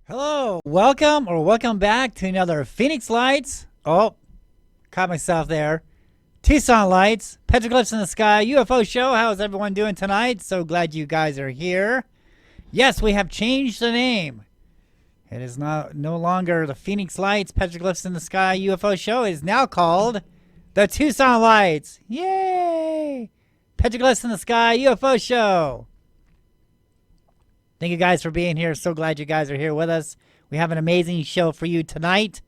Hello, welcome back to another Phoenix Lights. Oh, caught myself there. Tucson Lights, Petroglyphs in the Sky, UFO show. How's everyone doing tonight? So glad you guys are here. Yes, we have changed the name. It is no longer the Phoenix Lights, Petroglyphs in the Sky UFO show. It is now called the Tucson Lights. Yay! Petroglyphs in the Sky UFO show. Thank you guys for being here. So glad you guys are here with us. We have an amazing show for you tonight.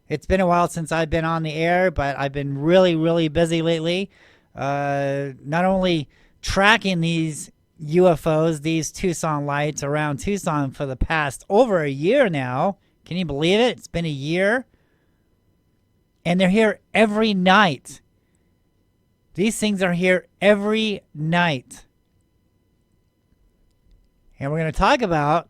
It's been a while since I've been on the air, but I've been really busy lately. Not only tracking these UFOs, these Tucson lights around Tucson for the past over a year now. Can you believe it? It's been a year. And they're here every night. These things are here every night. And we're going to talk about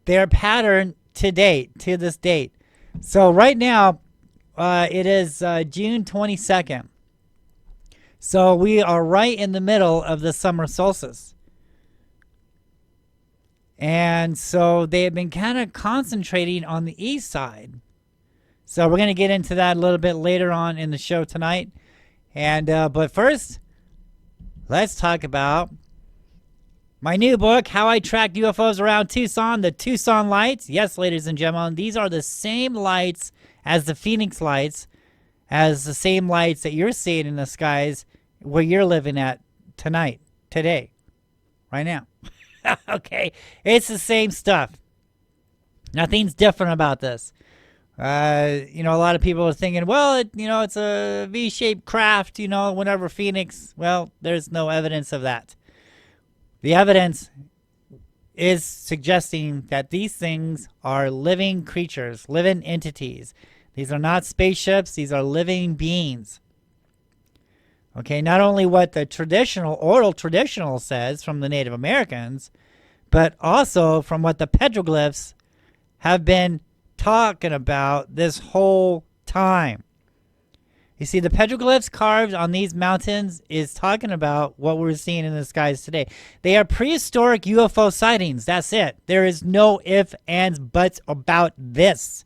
their pattern to this date. So right now, it is June 22nd. So we are right in the middle of the summer solstice. And so they have been kind of concentrating on the east side. So we're going to get into that a little bit later on in the show tonight. And but first, let's talk about my new book, How I Tracked UFOs Around Tucson, the Tucson Lights. Yes, ladies and gentlemen, these are the same lights as the Phoenix Lights, as the same lights that you're seeing in the skies where you're living at tonight, today, right now. Okay, it's the same stuff. Nothing's different about this. A lot of people are thinking, well, it's a V-shaped craft, whenever Phoenix. Well, there's no evidence of that. The evidence is suggesting that these things are living creatures, living entities. These are not spaceships. These are living beings. Okay, not only what the oral traditional says from the Native Americans, but also from what the petroglyphs have been talking about this whole time. You see, the petroglyphs carved on these mountains is talking about what we're seeing in the skies today. They are prehistoric UFO sightings. That's it. There is no ifs, ands, buts about this.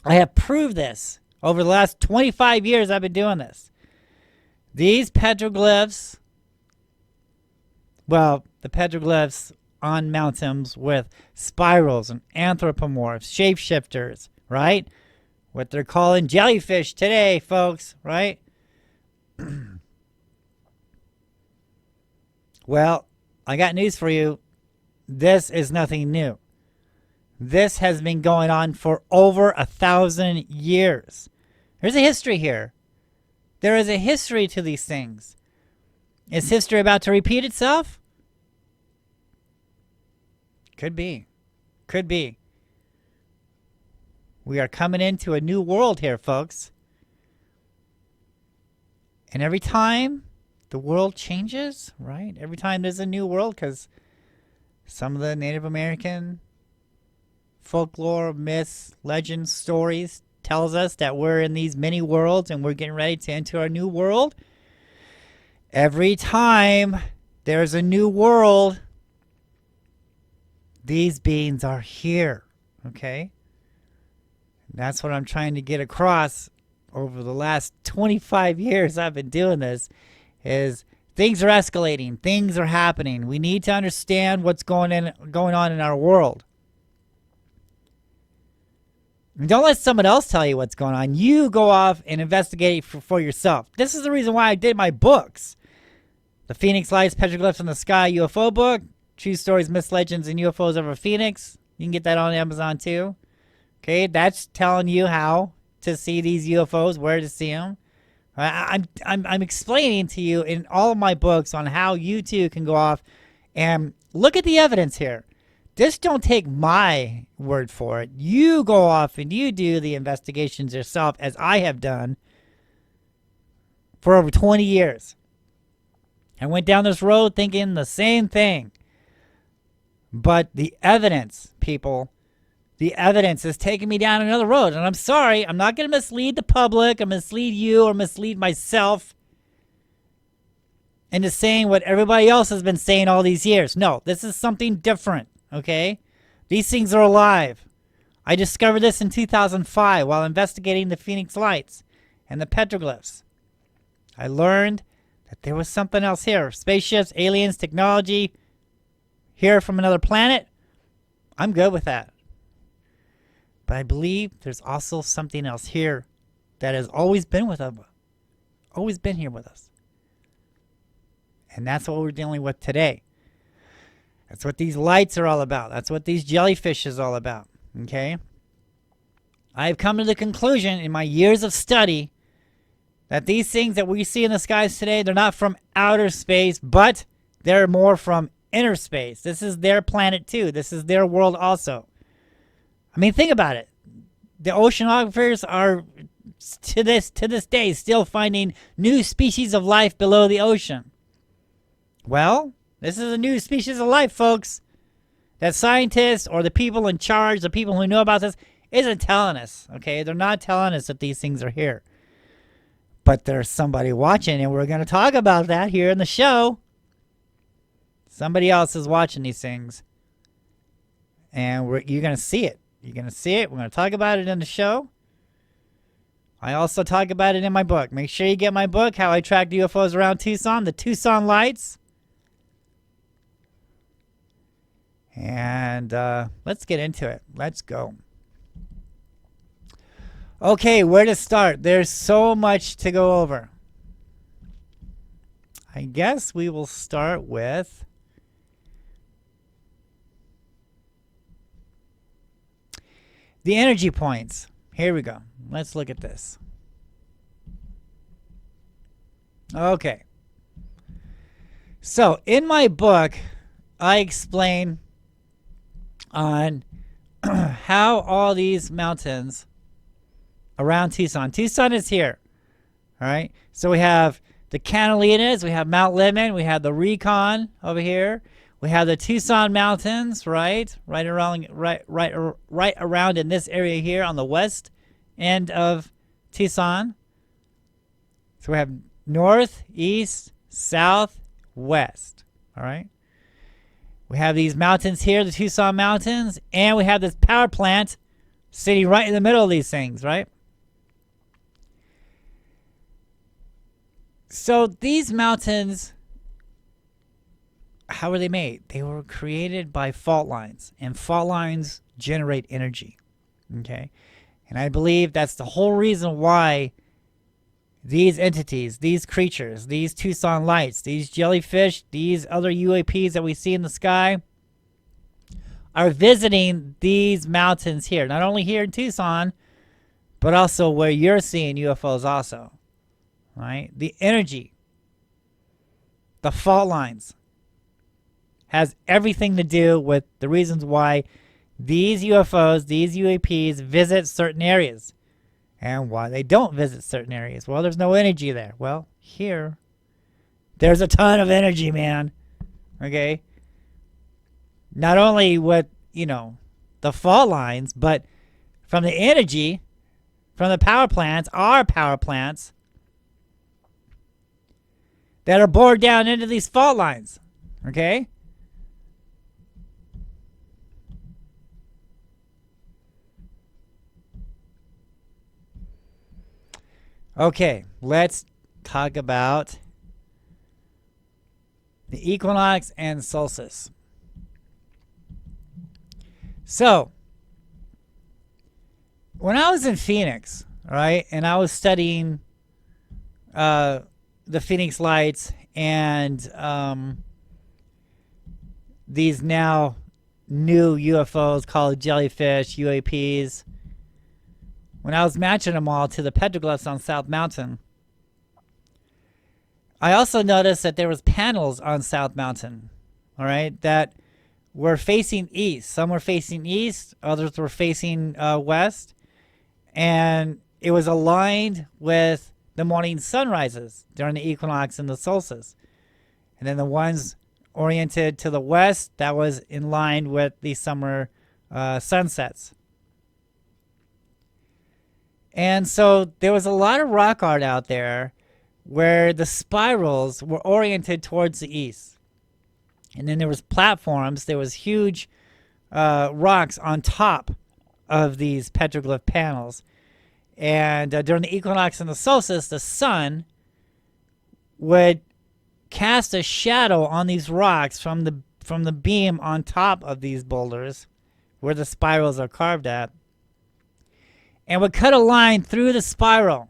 I have proved this over the last 25 years I've been doing this. These petroglyphs, the petroglyphs on mountains with spirals and anthropomorphs, shapeshifters, right? What they're calling jellyfish today, folks, right? Well, I got news for you. This is nothing new. This has been going on for over 1,000 years. There's a history here. There is a history to these things. Is history about to repeat itself? Could be. Could be. We are coming into a new world here, folks. And every time the world changes, right? Every time there's a new world, because some of the Native American folklore, myths, legends, stories tells us that we're in these many worlds and we're getting ready to enter a new world. Every time there's a new world, these beings are here, okay? That's what I'm trying to get across over the last 25 years I've been doing this, is things are escalating. Things are happening. We need to understand what's going on in our world. And don't let someone else tell you what's going on. You go off and investigate for yourself. This is the reason why I did my books. The Phoenix Lights, Petroglyphs in the Sky UFO book. True Stories, Myths, Legends, and UFOs over Phoenix. You can get that on Amazon too. Okay, that's telling you how to see these UFOs, where to see them. I'm explaining to you in all of my books on how you too can go off and look at the evidence here. Just don't take my word for it. You go off and you do the investigations yourself, as I have done for over 20 years. I went down this road thinking the same thing. But the evidence, people, the evidence is taking me down another road. And I'm sorry, I'm not going to mislead the public or mislead you or mislead myself into saying what everybody else has been saying all these years. No, this is something different. okay? These things are alive. I discovered this in 2005 while investigating the Phoenix Lights and the petroglyphs. I learned that there was something else here. Spaceships, aliens, technology, here from another planet. I'm good with that. But I believe there's also something else here that has always been with us. Always been here with us. And that's what we're dealing with today. That's what these lights are all about. That's what these jellyfish is all about. Okay? I've come to the conclusion in my years of study that these things that we see in the skies today, they're not from outer space, but they're more from inner space. This is their planet too. This is their world also. I mean, think about it. The oceanographers are to this day still finding new species of life below the ocean. Well, this is a new species of life, folks, that scientists or the people in charge, the people who know about this, isn't telling us, okay? They're not telling us that these things are here. But there's somebody watching, and we're going to talk about that here in the show. Somebody else is watching these things. And you're going to see it. You're going to see it. We're going to talk about it in the show. I also talk about it in my book. Make sure you get my book, How I Tracked UFOs Around Tucson, the Tucson Lights. And let's get into it. Let's go. Okay, where to start? There's so much to go over. I guess we will start with the energy points. Here we go. Let's look at this. Okay. So, in my book, I explain on how all these mountains around Tucson. Tucson is here. All right. So we have the Catalina's, we have Mount Lemmon, we have the Recon over here. We have the Tucson Mountains, right around in this area here on the west end of Tucson. So we have north, east, south, west. All right. We have these mountains here, the Tucson Mountains, and we have this power plant sitting right in the middle of these things, right? So these mountains, how were they made? They were created by fault lines, and fault lines generate energy, okay? And I believe that's the whole reason why these entities, these creatures, these Tucson lights, these jellyfish, these other UAPs that we see in the sky are visiting these mountains here. Not only here in Tucson, but also where you're seeing UFOs also. Right? The energy, the fault lines, has everything to do with the reasons why these UFOs, these UAPs visit certain areas and why they don't visit certain areas. Well, there's no energy there. Well, here, there's a ton of energy, man. Okay? Not only with, the fault lines, but from the energy, from the power plants, our power plants, that are bored down into these fault lines. Okay? Okay, let's talk about the equinox and solstice. So, when I was in Phoenix, right, and I was studying the Phoenix Lights and these now new UFOs called jellyfish, UAPs, when I was matching them all to the petroglyphs on South Mountain, I also noticed that there was panels on South Mountain, all right, that were facing east. Some were facing east, others were facing west, and it was aligned with the morning sunrises during the equinox and the solstice. And then the ones oriented to the west, that was in line with the summer sunsets. And so there was a lot of rock art out there where the spirals were oriented towards the east. And then there was platforms. There was huge rocks on top of these petroglyph panels. And during the equinox and the solstice, the sun would cast a shadow on these rocks from the beam on top of these boulders where the spirals are carved at, and would cut a line through the spiral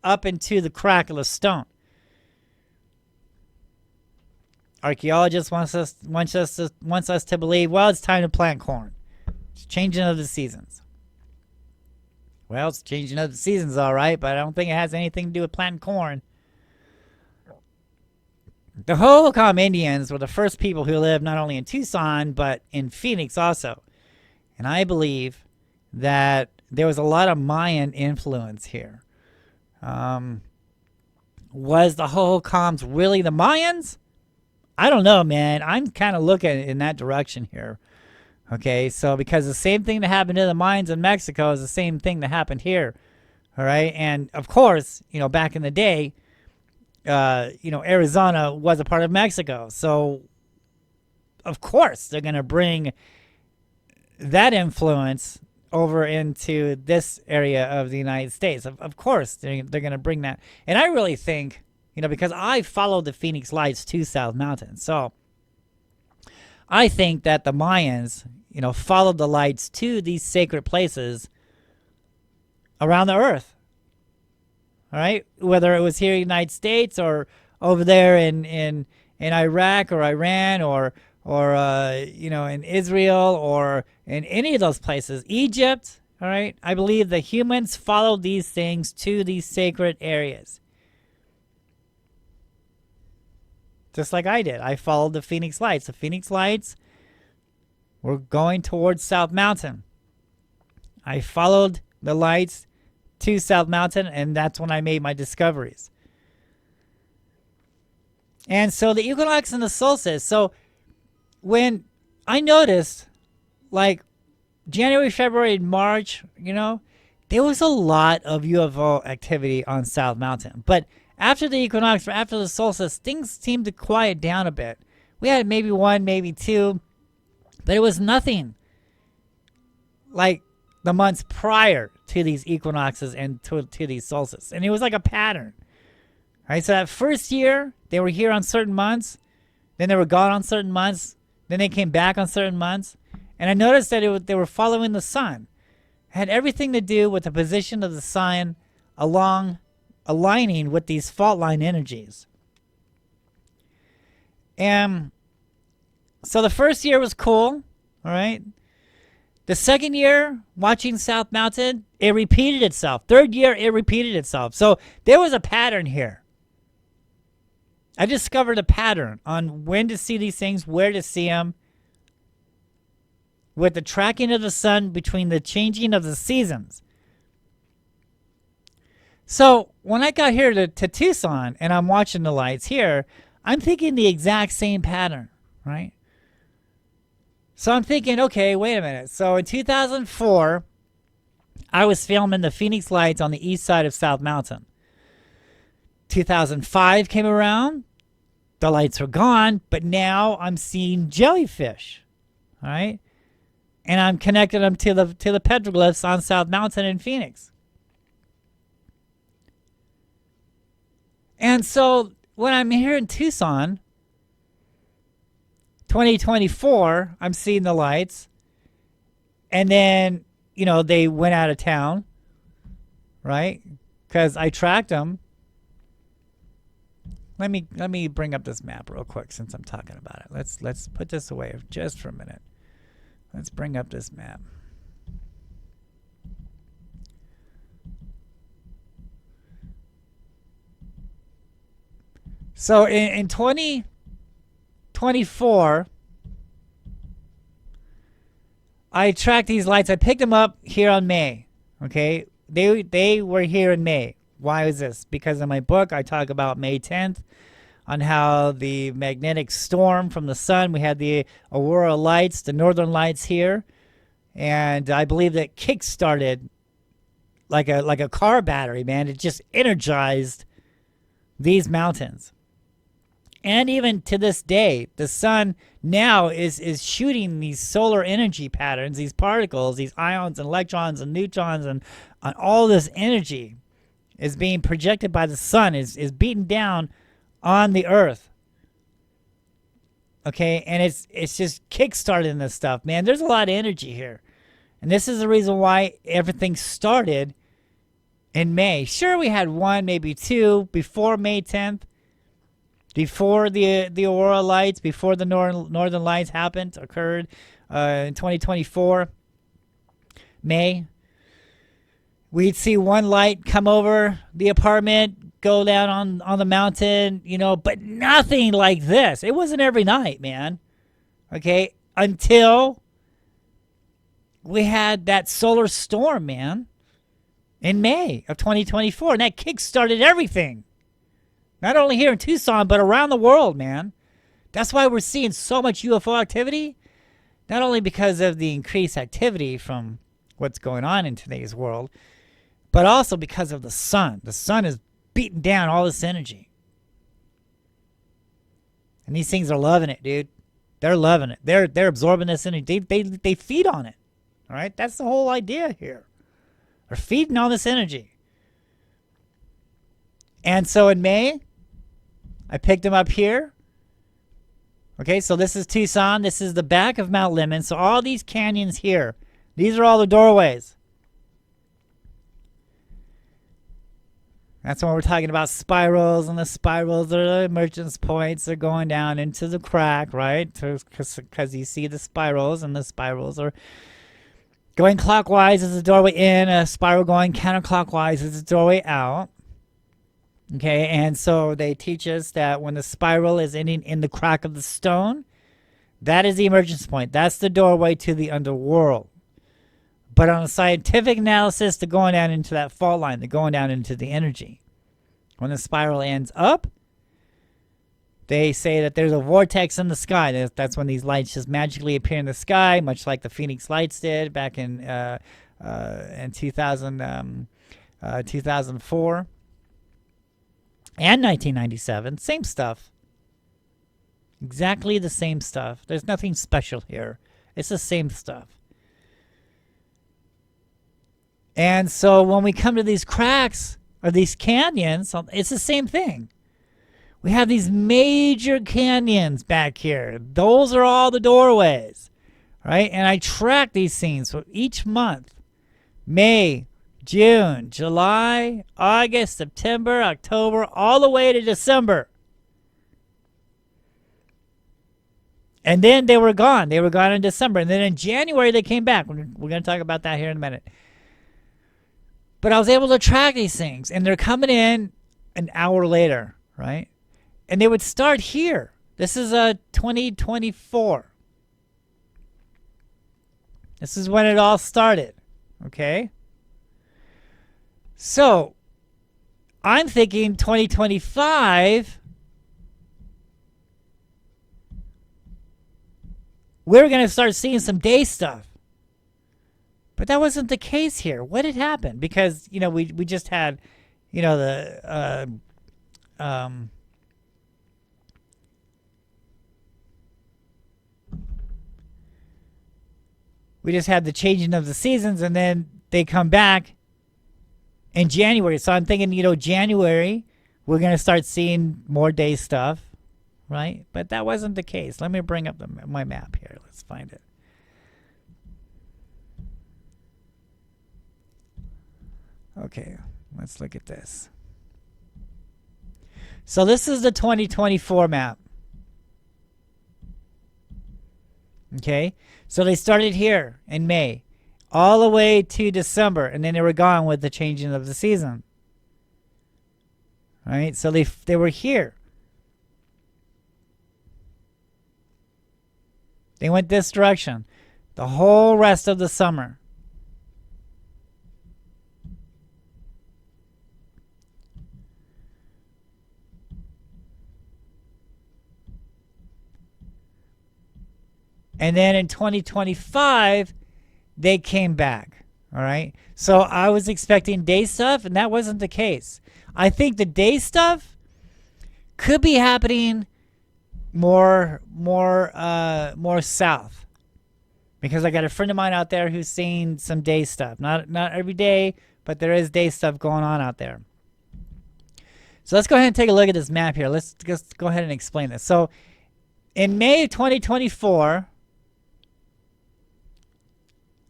up into the crack of the stone. Archaeologists wants us to believe, well, it's time to plant corn. It's changing of the seasons. Well, it's changing of the seasons, all right, but I don't think it has anything to do with planting corn. The Hohokam Indians were the first people who lived not only in Tucson, but in Phoenix also. And I believe that there was a lot of Mayan influence here. Was the Hohokams really the Mayans? I don't know, man. I'm kind of looking in that direction here. Okay, so because the same thing that happened to the Mayans in Mexico is the same thing that happened here. All right, and of course, back in the day, Arizona was a part of Mexico. So, of course, they're going to bring that influence over into this area of the United States. Of course, they're going to bring that. And I really think, because I followed the Phoenix Lights to South Mountain. So, I think that the Mayans, followed the lights to these sacred places around the earth. All right, whether it was here in the United States or over there in Iraq or Iran or in Israel or in any of those places, Egypt. All right, I believe the humans followed these things to these sacred areas, just like I did. I followed the Phoenix Lights. The Phoenix Lights were going towards South Mountain. I followed the lights to South Mountain, and that's when I made my discoveries. And so the equinox and the solstice. So when I noticed, like January, February, March, there was a lot of UFO activity on South Mountain. But after the equinox, or after the solstice, things seemed to quiet down a bit. We had maybe one, maybe two, but it was nothing like the months prior to these equinoxes and to these solstices. And it was like a pattern. All right, so that first year, they were here on certain months. Then they were gone on certain months. Then they came back on certain months. And I noticed that they were following the sun. It had everything to do with the position of the sun aligning with these fault line energies. And so the first year was cool, all right? The second year, watching South Mountain, it repeated itself. Third year, it repeated itself. So there was a pattern here. I discovered a pattern on when to see these things, where to see them, with the tracking of the sun between the changing of the seasons. So when I got here to Tucson and I'm watching the lights here, I'm thinking the exact same pattern, right? So I'm thinking, okay, wait a minute. So in 2004, I was filming the Phoenix Lights on the east side of South Mountain. 2005 came around, the lights were gone, but now I'm seeing jellyfish, all right? And I'm connecting them to the petroglyphs on South Mountain in Phoenix. And so when I'm here in Tucson, 2024, I'm seeing the lights. And then, they went out of town, right? Because I tracked them. Let me bring up this map real quick since I'm talking about it. Let's put this away just for a minute. Let's bring up this map. So in 2024, I tracked these lights. I picked them up here on May. Okay, they were here in May. Why is this? Because in my book I talk about May 10th on how the magnetic storm from the sun, we had the aurora lights, the northern lights here, and I believe that kick-started like a car battery, man. It just energized these mountains. And even to this day, the sun now is shooting these solar energy patterns, these particles, these ions and electrons and neutrons, and all this energy is being projected by the sun, is beaten down on the earth. Okay, and it's just kickstarting this stuff, man. There's a lot of energy here. And this is the reason why everything started in May. Sure, we had one, maybe two, before May 10th. Before the aurora lights, before the northern lights occurred in 2024, May, we'd see one light come over the apartment, go down on the mountain, but nothing like this. It wasn't every night, man. Okay, until we had that solar storm, man, in May of 2024, and that kick-started everything. Not only here in Tucson, but around the world, man. That's why we're seeing so much UFO activity. Not only because of the increased activity from what's going on in today's world, but also because of the sun. The sun is beating down all this energy. And these things are loving it, dude. They're loving it. They're absorbing this energy. They feed on it. All right? That's the whole idea here. They're feeding all this energy. And so in May, I picked them up here. Okay, so this is Tucson. This is the back of Mount Lemmon. So all these canyons here, these are all the doorways. That's when we're talking about spirals, and the spirals are the emergence points. They're going down into the crack, right? Because you see the spirals, and the spirals are going clockwise as the doorway in, a spiral going counterclockwise as the doorway out. Okay, and so they teach us that when the spiral is ending in the crack of the stone, that is the emergence point. That's the doorway to the underworld. But on a scientific analysis, they're going down into that fault line. They're going down into the energy. When the spiral ends up, they say that there's a vortex in the sky. That's when these lights just magically appear in the sky, much like the Phoenix lights did back in 2004. And 1997, same stuff. Exactly the same stuff. There's nothing special here. It's the same stuff. And so when we come to these cracks or these canyons, it's the same thing. We have these major canyons back here. Those are all the doorways, right? And I track these things for each month. May, June, July, August, September, October, all the way to December. And then they were gone. They were gone in December. And then in January, they came back. We're going to talk about that here in a minute. But I was able to track these things. And they're coming in an hour later, right? And they would start here. This is 2024. This is when it all started, okay? So, I'm thinking 2025, we're going to start seeing some day stuff. But that wasn't the case here. What had happened? Because, we just had, we just had the changing of the seasons, and then they come back in January. So I'm thinking, January, we're going to start seeing more day stuff, right? But that wasn't the case. Let me bring up my map here. Let's find it. Okay, let's look at this. So this is the 2024 map. Okay, so they started here in May, all the way to December, and then they were gone with the changing of the season. All right, so they were here. They went this direction the whole rest of the summer. And then in 2025, they came back. All right. So I was expecting day stuff, and that wasn't the case. I think the day stuff could be happening more south, because I got a friend of mine out there who's seeing some day stuff. Not every day, but there is day stuff going on out there. So let's go ahead and take a look at this map here. Let's just go ahead and explain this. So in May of 2024,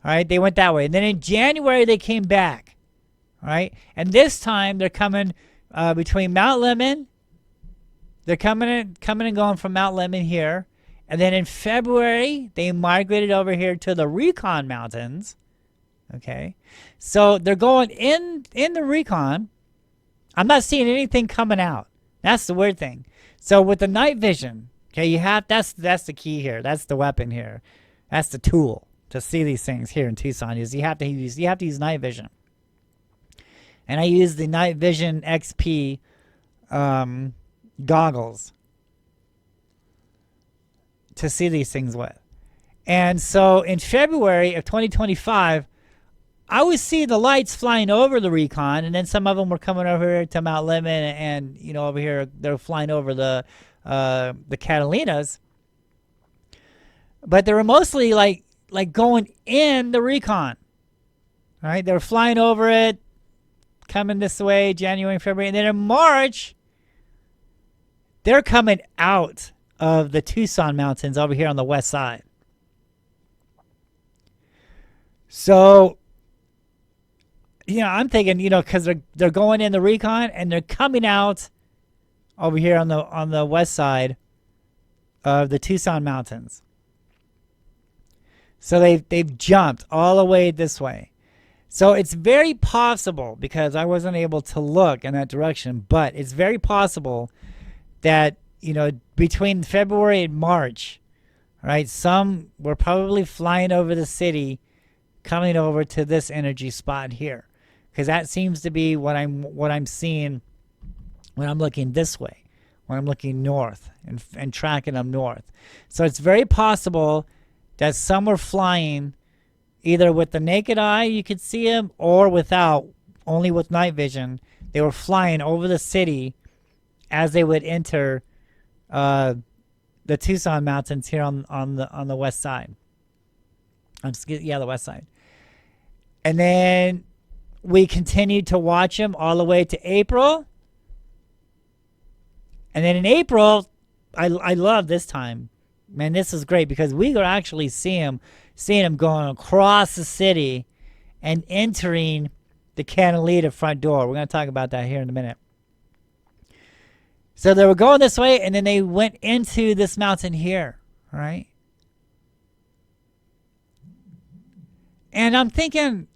all right, they went that way. And then in January, they came back. All right. And this time, they're coming between Mount Lemmon. They're coming and going from Mount Lemmon here. And then in February, they migrated over here to the Recon Mountains. Okay. So they're going in the Recon. I'm not seeing anything coming out. That's the weird thing. So with the night vision, okay, that's the key here. That's the weapon here. That's the tool to see these things here in Tucson. Is you have to use night vision. And I use the night vision XP goggles to see these things with. And so in February of 2025, I was seeing the lights flying over the Recon, and then some of them were coming over here to Mount Lemmon, and over here they're flying over the Catalinas. But they were mostly like going in the Recon. All right, they were flying over it, coming this way, January and February, and then in March, they're coming out of the Tucson mountains over here on the west side. So, I'm thinking, because they're going in the Recon and they're coming out over here on the west side of the Tucson mountains. So they've jumped all the way this way. So it's very possible, because I wasn't able to look in that direction, but it's very possible that, between February and March, right, some were probably flying over the city, coming over to this energy spot here, because that seems to be what I'm seeing when I'm looking this way, when I'm looking north and tracking them north. So it's very possible that some were flying either with the naked eye, you could see them, or without, only with night vision. They were flying over the city as they would enter the Tucson mountains here on the west side. The west side. And then we continued to watch them all the way to April. And then in April, I love this time. Man, this is great, because we could actually seeing them going across the city and entering the Catalina front door. We're going to talk about that here in a minute. So they were going this way, and then they went into this mountain here, all right? And I'm thinking,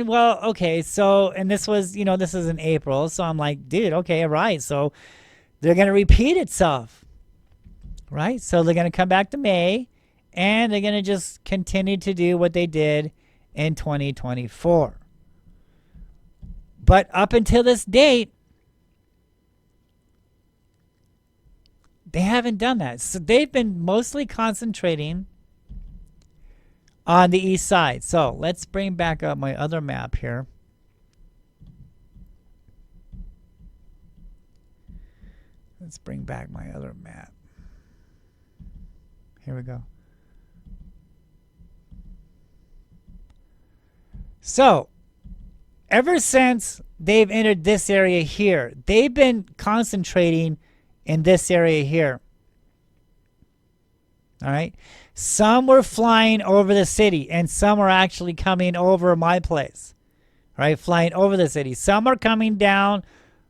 well, okay, so, and this was, this is in April, so I'm like, dude, okay, all right, so they're going to repeat itself, right? So they're going to come back to May, and they're going to just continue to do what they did in 2024. But up until this date, they haven't done that. So they've been mostly concentrating on the east side. So let's bring back up my other map here. Let's bring back my other map. Here we go. So, ever since they've entered this area here, they've been concentrating in this area here. All right. Some were flying over the city, and some are actually coming over my place. All right, flying over the city. Some are coming down,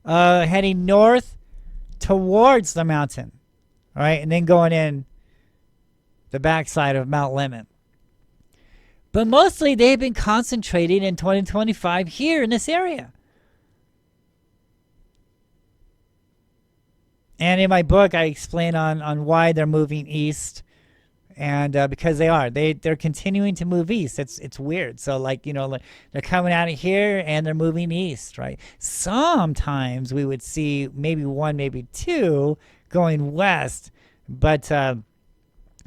heading north towards the mountain. All right, and then going in the backside of Mount Lemmon. But mostly they've been concentrating in 2025 here in this area. And in my book, I explain on why they're moving east, and because they're continuing to move east. It's weird. So they're coming out of here and they're moving east, right? Sometimes we would see maybe one, maybe two going west, but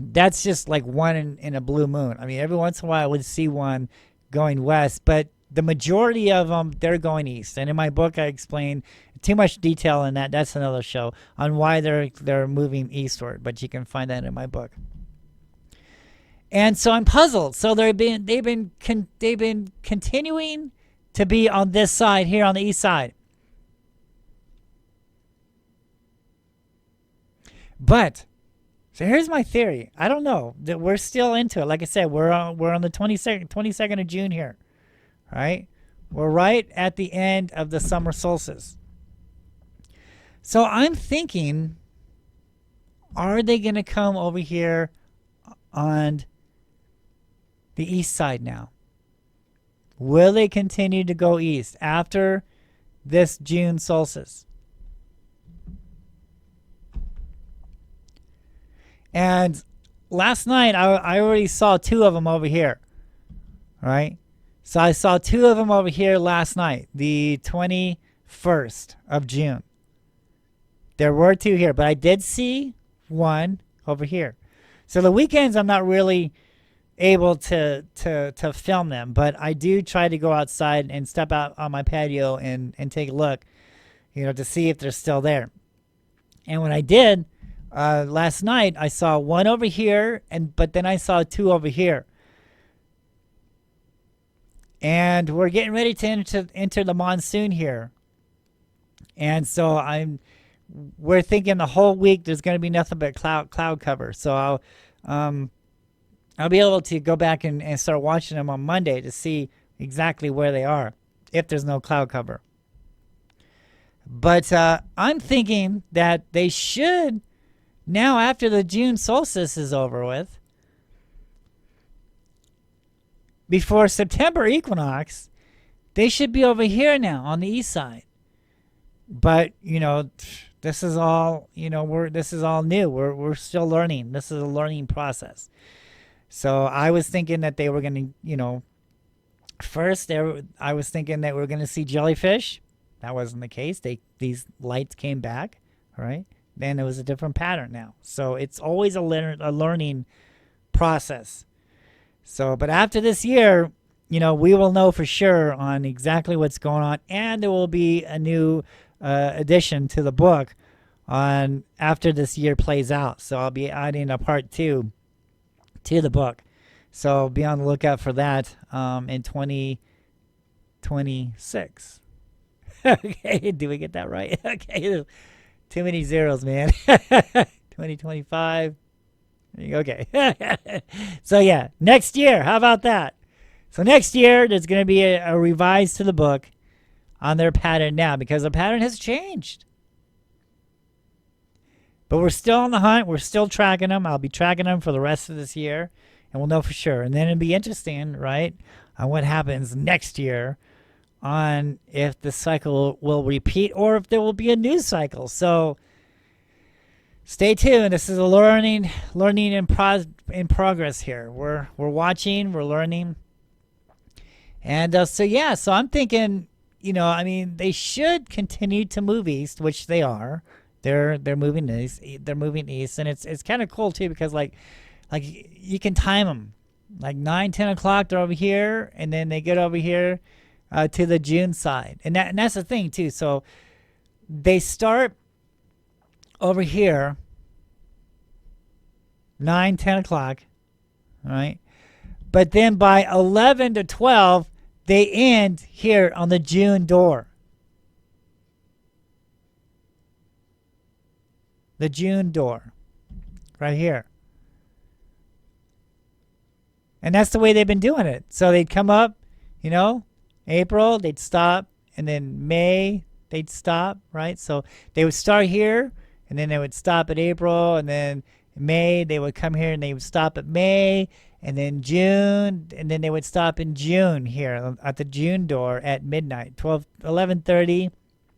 that's just like one in a blue moon. I mean, every once in a while I would see one going west, but the majority of them, they're going east. And in my book, I explain too much detail in that. That's another show on why they're moving eastward, but you can find that in my book. And so I'm puzzled. So they've been continuing to be on this side here on the east side. But so here's my theory. I don't know that we're still into it. Like I said, we're on the 22nd of June here, right? We're right at the end of the summer solstice. So I'm thinking, are they going to come over here on the east side now? Will they continue to go east after this June solstice? And last night, I already saw two of them over here, right? So I saw two of them over here last night, the 21st of June. There were two here, but I did see one over here. So the weekends, I'm not really able to film them, but I do try to go outside and step out on my patio and take a look, to see if they're still there. And when I did, last night, I saw one over here, but then I saw two over here. And we're getting ready to enter the monsoon here. And so we're thinking the whole week there's going to be nothing but cloud cover. So I'll be able to go back and start watching them on Monday to see exactly where they are if there's no cloud cover. But I'm thinking that they should, now after the June solstice is over with, before September equinox, they should be over here now on the east side. But, this is all, this is all new. We're still learning. This is a learning process. So I was thinking that they were going to, first I was thinking that we were going to see jellyfish. That wasn't the case. These lights came back, right? Then it was a different pattern now. So it's always a learning process. So, but after this year, we will know for sure on exactly what's going on, and there will be a new addition to the book on after this year plays out. So I'll be adding a part 2 to the book. So be on the lookout for that in 2026. Okay, do we get that right? Okay, too many zeros, man. 2025. Okay. So yeah, next year, how about that? So next year, there's going to be a revise to the book on their pattern now, because the pattern has changed. But we're still on the hunt. We're still tracking them. I'll be tracking them for the rest of this year, and we'll know for sure. And then it'll be interesting, right, on what happens next year on if the cycle will repeat or if there will be a new cycle. So stay tuned. This is a learning in progress here. We're watching, we're learning. And so I'm thinking, they should continue to move east, which they are. They're moving east. They're moving east, and it's kind of cool too, because like you can time them. Like 9-10 o'clock, they're over here, and then they get over here to the June side, and that's the thing too. So they start over here 9-10 o'clock, all right, but then by 11 to 12 they end here on the June door. The June door right here. And that's the way they've been doing it. So they'd come up, April, they'd stop, and then May, they'd stop, right? So they would start here, and then they would stop at April, and then May, they would come here, and they would stop at May, and then June, and then they would stop in June here at the June door at midnight, 11:30,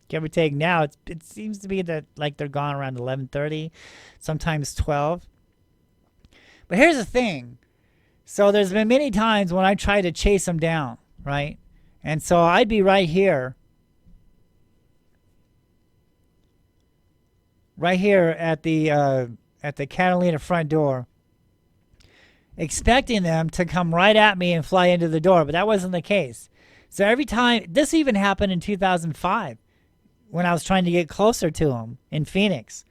give or take. Now it seems to be that like they're gone around 11:30, sometimes 12. But here's the thing. So there's been many times when I try to chase them down, right? And so I'd be right here at the Catalina front door, expecting them to come right at me and fly into the door, but that wasn't the case. So every time, this even happened in 2005, when I was trying to get closer to them in Phoenix.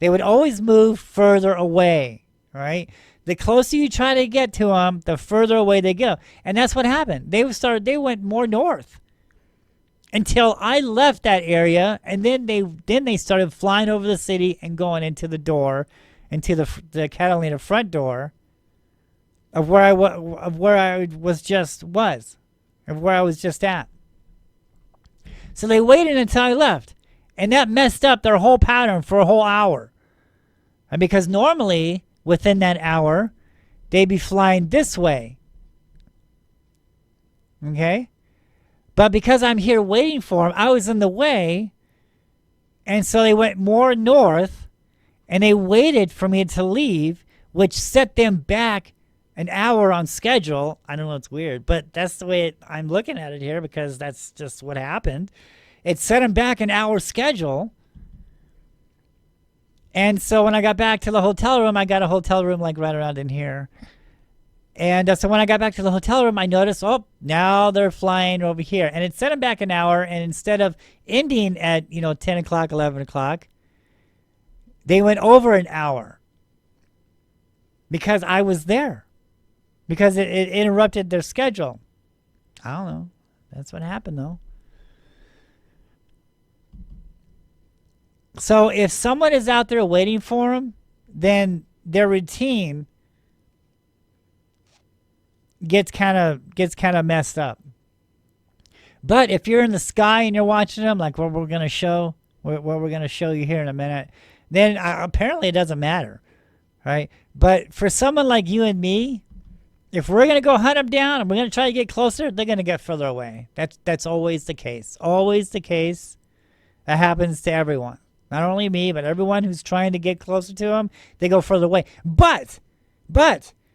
They would always move further away, right? The closer you try to get to them, the further away they go. And that's what happened. They went more north until I left that area, and then they started flying over the city and going into the door, into the Catalina front door of where I was just at. So they waited until I left, and that messed up their whole pattern for a whole hour. And because normally within that hour, they'd be flying this way. Okay? But because I'm here waiting for them, I was in the way, and so they went more north, and they waited for me to leave, which set them back an hour on schedule. I don't know, it's weird, but that's the way I'm looking at it here, because that's just what happened. It set them back an hour schedule. And so when I got back to the hotel room, I got a hotel room like right around in here. And so when I got back to the hotel room, I noticed, oh, now they're flying over here. And it set them back an hour. And instead of ending at, 10 o'clock, 11 o'clock, they went over an hour because I was there, because it interrupted their schedule. I don't know. That's what happened, though. So if someone is out there waiting for them, then their routine gets kind of messed up. But if you're in the sky and you're watching them, like what we're going to show you here in a minute, then apparently it doesn't matter, right? But for someone like you and me, if we're going to go hunt them down and we're going to try to get closer, they're going to get further away. That's always the case. Always the case. That happens to everyone. Not only me, but everyone who's trying to get closer to them, they go further away. But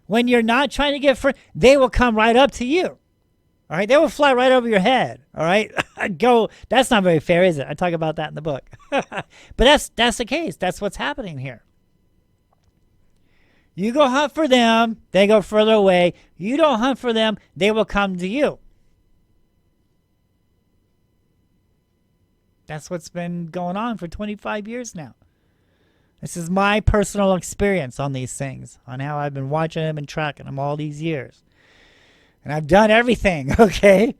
when you're not trying to get further, they will come right up to you. All right? They will fly right over your head. All right? That's not very fair, is it? I talk about that in the book. But that's the case. That's what's happening here. You go hunt for them, they go further away. You don't hunt for them, they will come to you. That's what's been going on for 25 years now. This is my personal experience on these things, on how I've been watching them and tracking them all these years. And I've done everything, okay?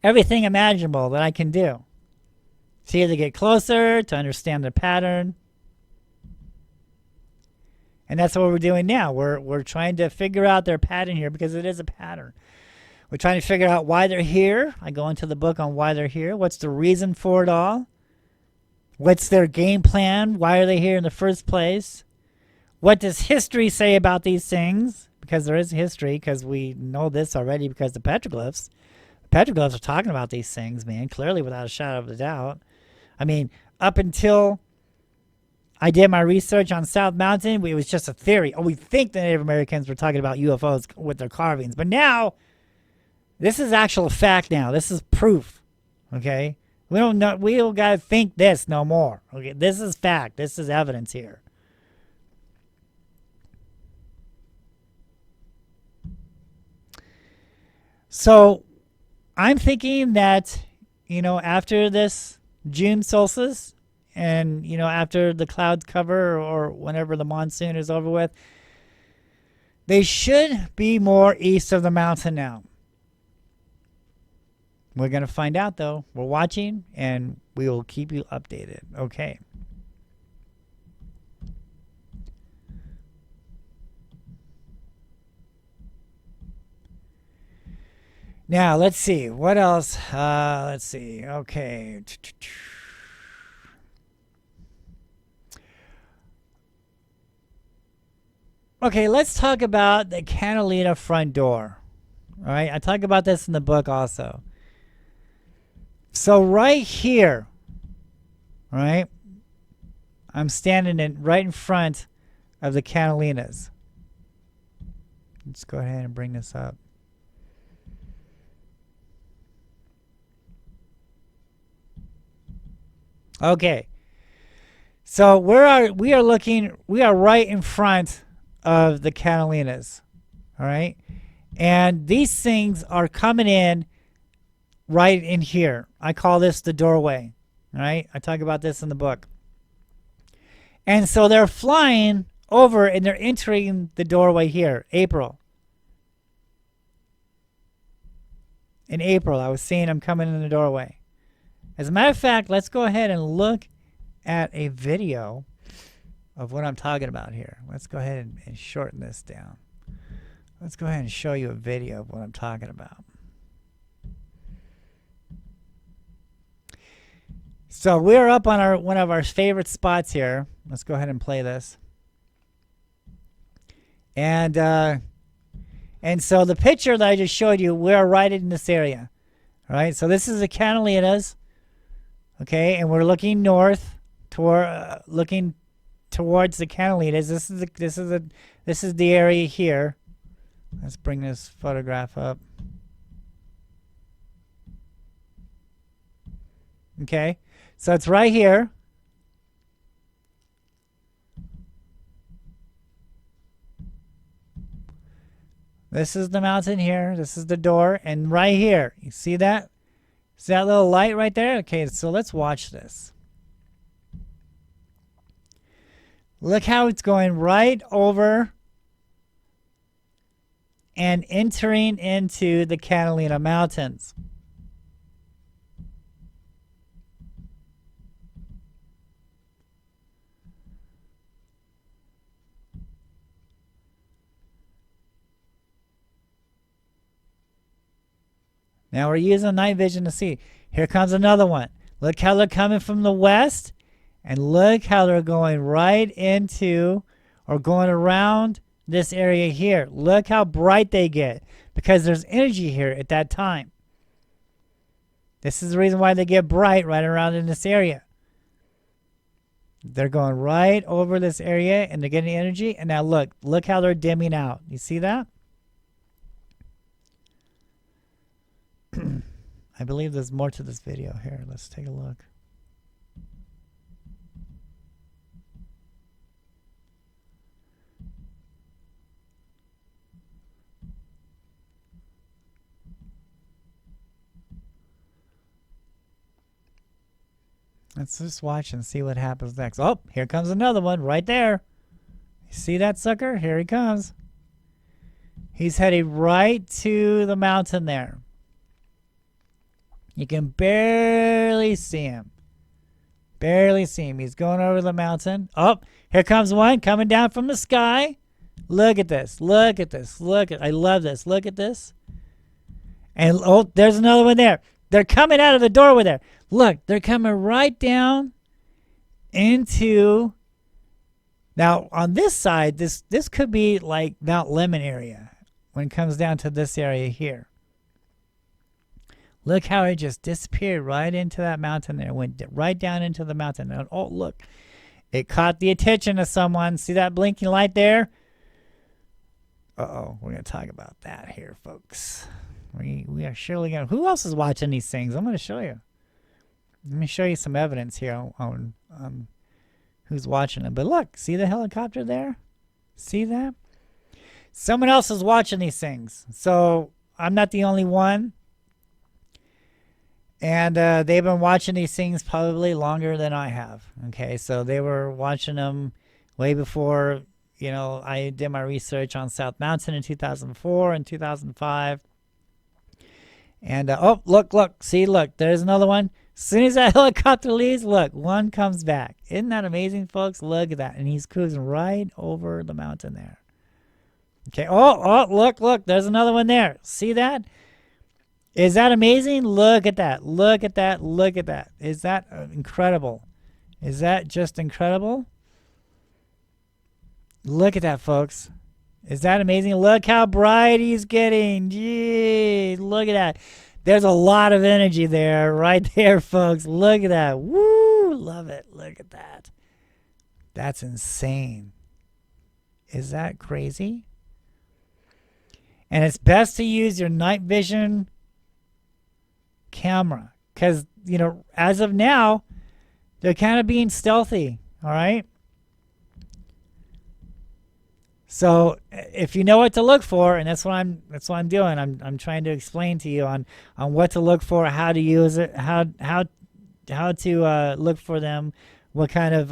Everything imaginable that I can do to either get closer, to understand the pattern. And that's what we're doing now. We're trying to figure out their pattern here, because it is a pattern. We're trying to figure out why they're here. I go into the book on why they're here. What's the reason for it all? What's their game plan? Why are they here in the first place? What does history say about these things? Because there is history, because we know this already because the petroglyphs. The petroglyphs are talking about these things, man, clearly without a shadow of a doubt. I mean, up until I did my research on South Mountain, it was just a theory. Oh, we think the Native Americans were talking about UFOs with their carvings. But now, this is actual fact now. This is proof. Okay? We don't got to think this no more. Okay? This is fact. This is evidence here. So, I'm thinking that, after this June solstice, and, after the clouds cover or whenever the monsoon is over with, they should be more east of the mountain now. We're going to find out, though. We're watching, and we will keep you updated. Okay. Now, let's see. What else? Let's see. Okay. Okay, let's talk about the Catalina front door. All right, I talk about this in the book also. So right here, right, I'm standing right in front of the Catalinas. Let's go ahead and bring this up. Okay, so we are right in front of the Catalinas, all right? And these things are coming in right in here. I call this the doorway. All right, I talk about this in the book. And so they're flying over and they're entering the doorway here. April. In April, I was seeing them coming in the doorway. As a matter of fact, let's go ahead and look at a video of what I'm talking about here. Let's go ahead and shorten this down. Let's go ahead and show you a video of what I'm talking about. So we're up on one of our favorite spots here. Let's go ahead and play this. And so the picture that I just showed you, we're right in this area. All right, so this is the Catalina's. Okay, and we're looking north toward looking towards the Catalina's. This is the area here. Let's bring this photograph up. Okay, so it's right here. This is the mountain here. This is the door, and right here, you see that? See that little light right there? Okay, so let's watch this. Look how it's going right over and entering into the Catalina Mountains. Now we're using night vision to see. Here comes another one. Look how they're coming from the west. And look how they're going right into or going around this area here. Look how bright they get because there's energy here at that time. This is the reason why they get bright right around in this area. They're going right over this area and they're getting energy. And now look how they're dimming out. You see that? I believe there's more to this video here. Let's take a look. Let's just watch and see what happens next. Oh, here comes another one right there. You see that sucker? Here he comes. He's heading right to the mountain there. You can barely see him. Barely see him. He's going over the mountain. Oh, here comes one coming down from the sky. Look at this. Look at this. I love this. Look at this. And oh, there's another one there. They're coming out of the doorway there. Look, they're coming right down into. Now, on this side, this could be like Mount Lemon area when it comes down to this area here. Look how it just disappeared right into that mountain there. Went right down into the mountain. And oh, look. It caught the attention of someone. See that blinking light there? Uh-oh. We're going to talk about that here, folks. We are surely going to... Who else is watching these things? I'm going to show you. Let me show you some evidence here on who's watching them. But look. See the helicopter there? See that? Someone else is watching these things. So I'm not the only one. And they've been watching these things probably longer than I have. Okay, so they were watching them way before, you know, I did my research on South Mountain in 2004 and 2005. And, oh, look. See, look, there's another one. As soon as that helicopter leaves, look, one comes back. Isn't that amazing, folks? Look at that. And he's cruising right over the mountain there. Okay, oh, look, there's another one there. See that? Is that amazing? Look at that. Look at that. Look at that. Is that incredible? Is that just incredible? Look at that, folks. Is that amazing? Look how bright he's getting. Gee, look at that. There's a lot of energy there, right there, folks. Look at that. Woo, love it. Look at that. That's insane. Is that crazy? And it's best to use your night vision camera because, you know, as of now, they're kind of being stealthy. All right. So if you know what to look for, and that's what I'm doing. I'm trying to explain to you on what to look for, how to use it, how to look for them, what kind of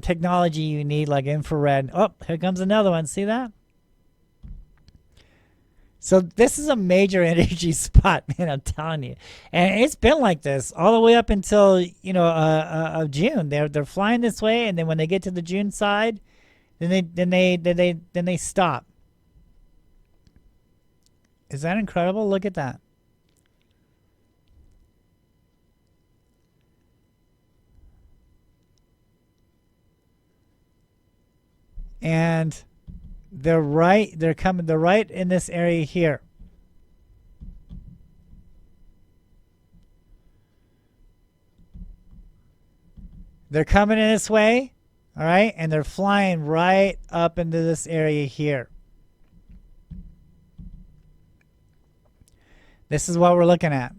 technology you need, like infrared. Oh, here comes another one. See that? So this is a major energy spot, man. I'm telling you, and it's been like this all the way up until June. They're flying this way, and then when they get to the June side, then they stop. Is that incredible? Look at that. And they're right in this area here. They're coming in this way, all right, and they're flying right up into this area here. This is what we're looking at.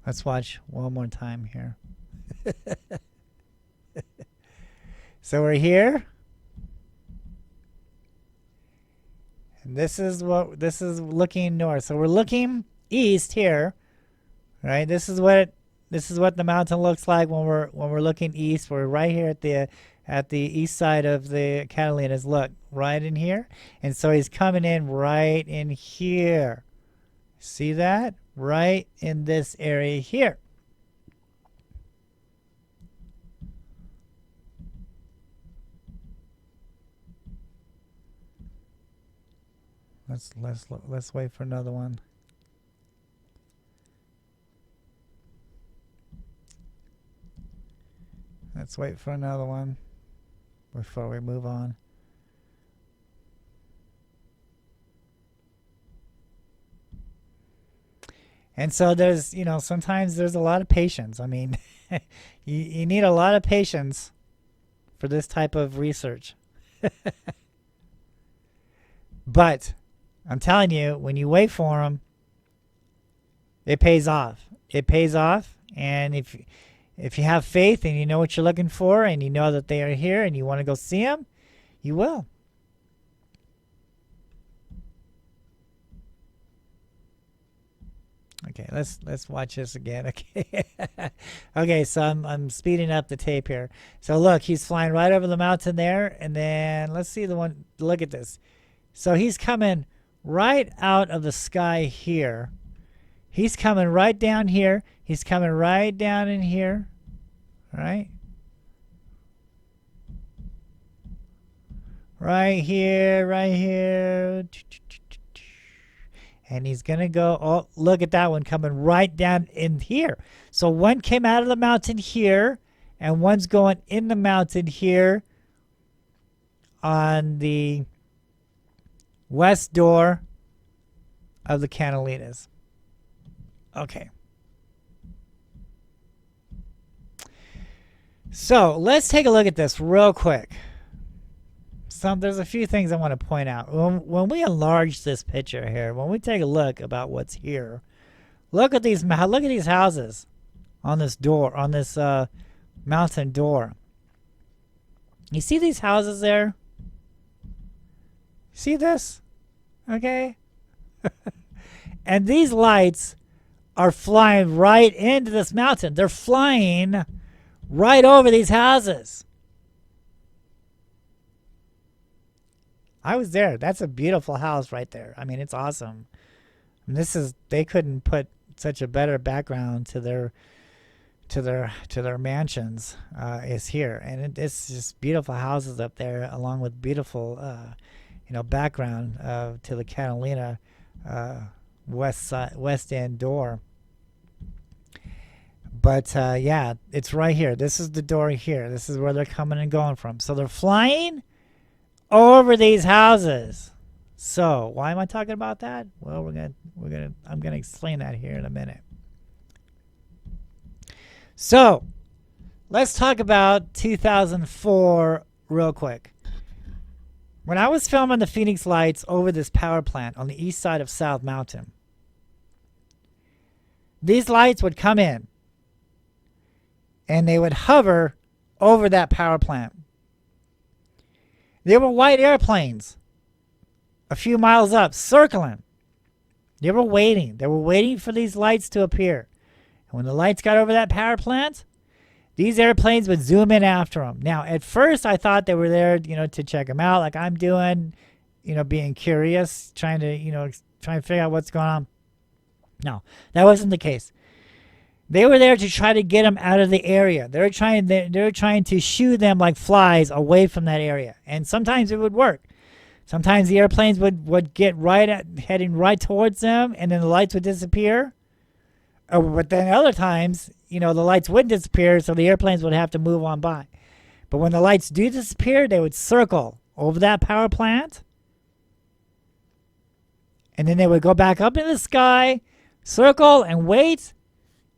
Let's watch one more time here. So we're here. And this is looking north. So we're looking east here. Right? This is what the mountain looks like when we're looking east. We're right here at the east side of the Catalinas. Look, right in here. And so he's coming in right in here. See that? Right in this area here. Let's wait for another one. Let's wait for another one before we move on. And so there's, sometimes there's a lot of patience. I mean, you need a lot of patience for this type of research. But I'm telling you, when you wait for them, it pays off. It pays off. And if you have faith and you know what you're looking for and you know that they are here and you want to go see them, you will. Okay, let's watch this again. Okay. Okay, so I'm speeding up the tape here. So look, he's flying right over the mountain there, and then let's see the one. Look at this. So he's coming right out of the sky here. He's coming right down here. He's coming right down in here. All right? Right here, right here. And he's going to go, oh, look at that one coming right down in here. So one came out of the mountain here, and one's going in the mountain here on the west door of the Catalinas. Okay. So let's take a look at this real quick. There's a few things I want to point out. When we enlarge this picture here, when we take a look about what's here, look at these houses on this door, on this mountain door. You see these houses there? See this? Okay. And these lights are flying right into this mountain. They're flying right over these houses. I was there. That's a beautiful house right there. I mean, it's awesome. And they couldn't put such a better background to their mansions is here, and it's just beautiful houses up there, along with beautiful background to the Catalina west end door. But yeah, it's right here. This is the door here. This is where they're coming and going from. So they're flying over these houses. So why am I talking about that? Well, I'm gonna explain that here in a minute. So let's talk about 2004 real quick. When I was filming the Phoenix Lights over this power plant on the east side of South Mountain, these lights would come in and they would hover over that power plant. There were white airplanes a few miles up circling. They were waiting. They were waiting for these lights to appear. And when the lights got over that power plant, these airplanes would zoom in after them. Now, at first, I thought they were there, to check them out, like I'm doing, being curious, trying to figure out what's going on. No, that wasn't the case. They were there to try to get them out of the area. They were trying to shoo them like flies away from that area, and sometimes it would work. Sometimes the airplanes would get heading right towards them, and then the lights would disappear. But then other times, the lights wouldn't disappear, so the airplanes would have to move on by. But when the lights do disappear, they would circle over that power plant, and then they would go back up in the sky, circle, and wait.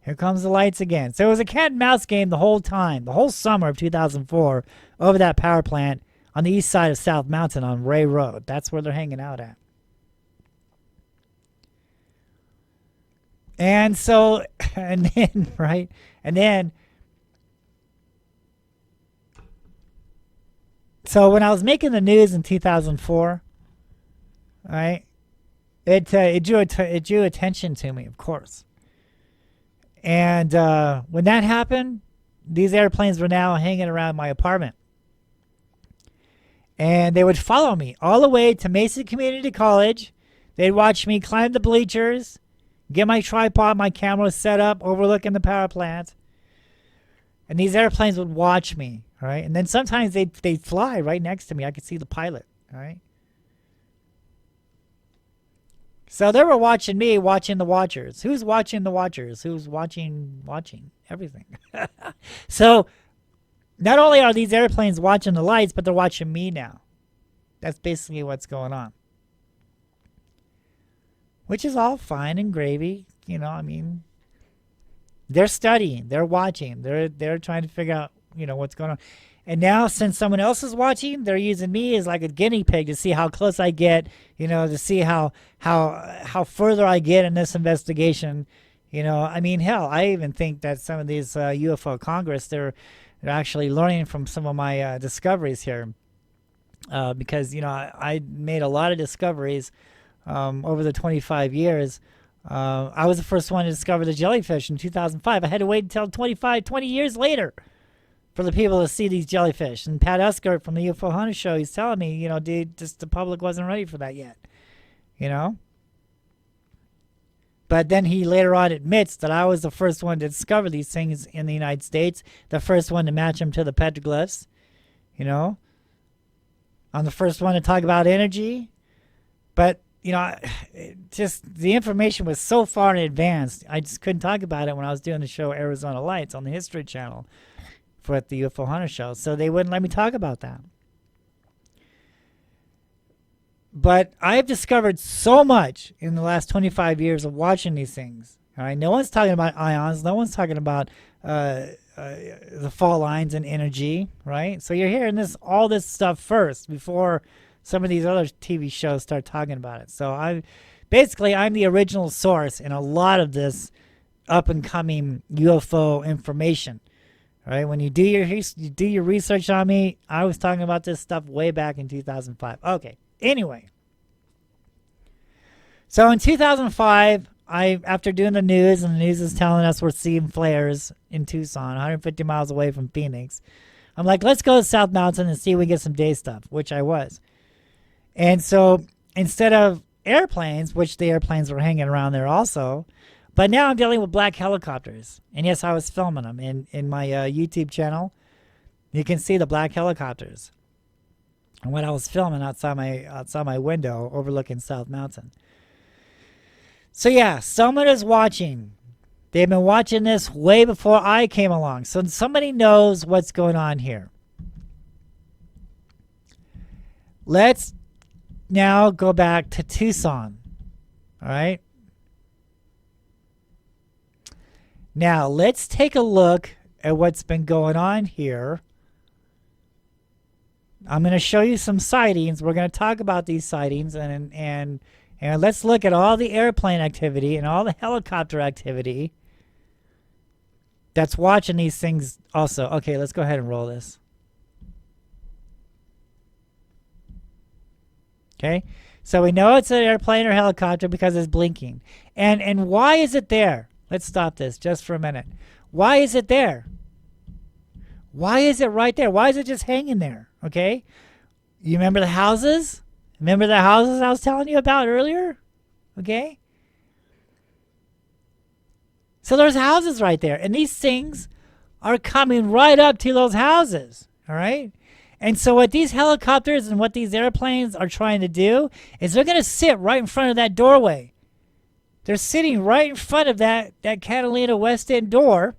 Here comes the lights again. So it was a cat and mouse game the whole time, the whole summer of 2004, over that power plant on the east side of South Mountain on Ray Road. That's where they're hanging out at. And so, and then, right? And then, so when I was making the news in 2004, right, it drew attention to me, of course. And when that happened, these airplanes were now hanging around my apartment. And they would follow me all the way to Mesa Community College. They'd watch me climb the bleachers, get my tripod, my camera set up, overlooking the power plant. And these airplanes would watch me, all right? And then sometimes they'd fly right next to me. I could see the pilot, all right? So they were watching me, watching the watchers. Who's watching the watchers? Who's watching everything? So not only are these airplanes watching the lights, but they're watching me now. That's basically what's going on. Which is all fine and gravy. They're studying, they're watching, they're trying to figure out, what's going on. And now, since someone else is watching, they're using me as like a guinea pig to see how close I get, to see how further I get in this investigation. Hell, I even think that some of these UFO Congress, they're actually learning from some of my discoveries here. Because, I made a lot of discoveries over the 25 years. I was the first one to discover the jellyfish in 2005. I had to wait until 20 years later for the people to see these jellyfish. And Pat Uskert from the UFO Hunter Show, he's telling me, dude, just the public wasn't ready for that yet. But then he later on admits that I was the first one to discover these things in the United States, the first one to match them to the petroglyphs. I'm the first one to talk about energy. But, just the information was so far in advance, I just couldn't talk about it when I was doing the show Arizona Lights on the History Channel for the UFO Hunter Show. So they wouldn't let me talk about that. But I've discovered so much in the last 25 years of watching these things. All right, no one's talking about ions. No one's talking about the fault lines and energy, right? So you're hearing all this stuff first before some of these other TV shows start talking about it. So I'm the original source in a lot of this up and coming UFO information. Right? When you do your research on me, I was talking about this stuff way back in 2005. Okay. Anyway. So in 2005, after doing the news, and the news is telling us we're seeing flares in Tucson, 150 miles away from Phoenix, I'm like, let's go to South Mountain and see if we get some day stuff, which I was. And so instead of airplanes, which the airplanes were hanging around there also, but now I'm dealing with black helicopters. And yes, I was filming them in my YouTube channel. You can see the black helicopters. And when I was filming outside my window overlooking South Mountain. So yeah, someone is watching. They've been watching this way before I came along. So somebody knows what's going on here. Let's now go back to Tucson. All right. Now let's take a look at what's been going on here. I'm going to show you some sightings. We're going to talk about these sightings, and let's look at all the airplane activity and all the helicopter activity that's watching these things also. Okay, let's go ahead and roll this. Okay, so we know it's an airplane or helicopter because it's blinking. And why is it there? Let's stop this just for a minute. Why is it there? Why is it right there? Why is it just hanging there? Okay, you remember the houses? Remember the houses I was telling you about earlier? Okay, so there's houses right there, and these things are coming right up to those houses. All right. And so what these helicopters and what these airplanes are trying to do is they're going to sit right in front of that doorway. They're sitting right in front of that Catalina West End door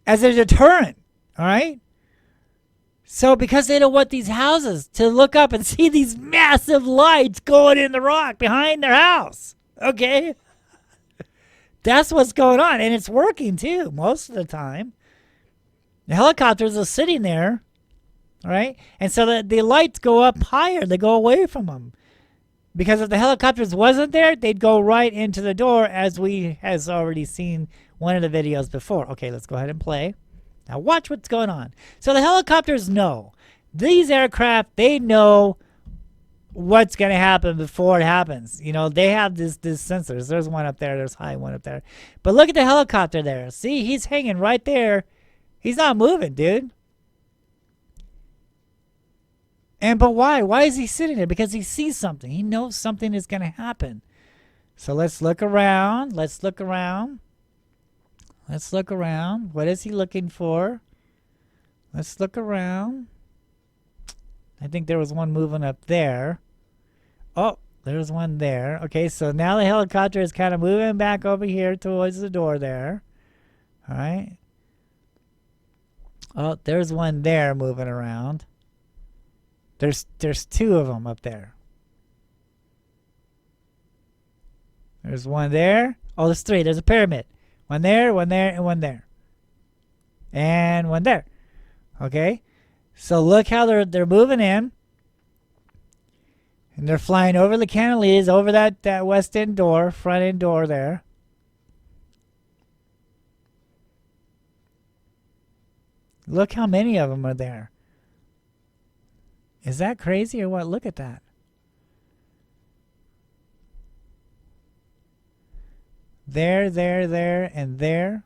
as a deterrent, all right? So because they don't want these houses to look up and see these massive lights going in the rock behind their house, okay? That's what's going on, and it's working too most of the time. The helicopters are sitting there, all right? And so the lights go up higher. They go away from them. Because if the helicopters wasn't there, they'd go right into the door, as we has already seen one of the videos before. Okay, let's go ahead and play. Now watch what's going on. So the helicopters know. These aircraft, they know what's going to happen before it happens. You know, they have these sensors. There's one up there. There's high one up there. But look at the helicopter there. See, he's hanging right there. He's not moving, dude. But why? Why is he sitting there? Because he sees something. He knows something is going to happen. So let's look around. Let's look around. Let's look around. What is he looking for? Let's look around. I think there was one moving up there. Oh, there's one there. Okay, so now the helicopter is kind of moving back over here towards the door there. All right. Oh, there's one there moving around. There's two of them up there. There's one there. Oh, there's three. There's a pyramid. One there, and one there. And one there. Okay? So look how they're moving in. And they're flying over the cantilevers, over that west end door, front end door there. Look how many of them are there. Is that crazy or what? Look at that. There, and there.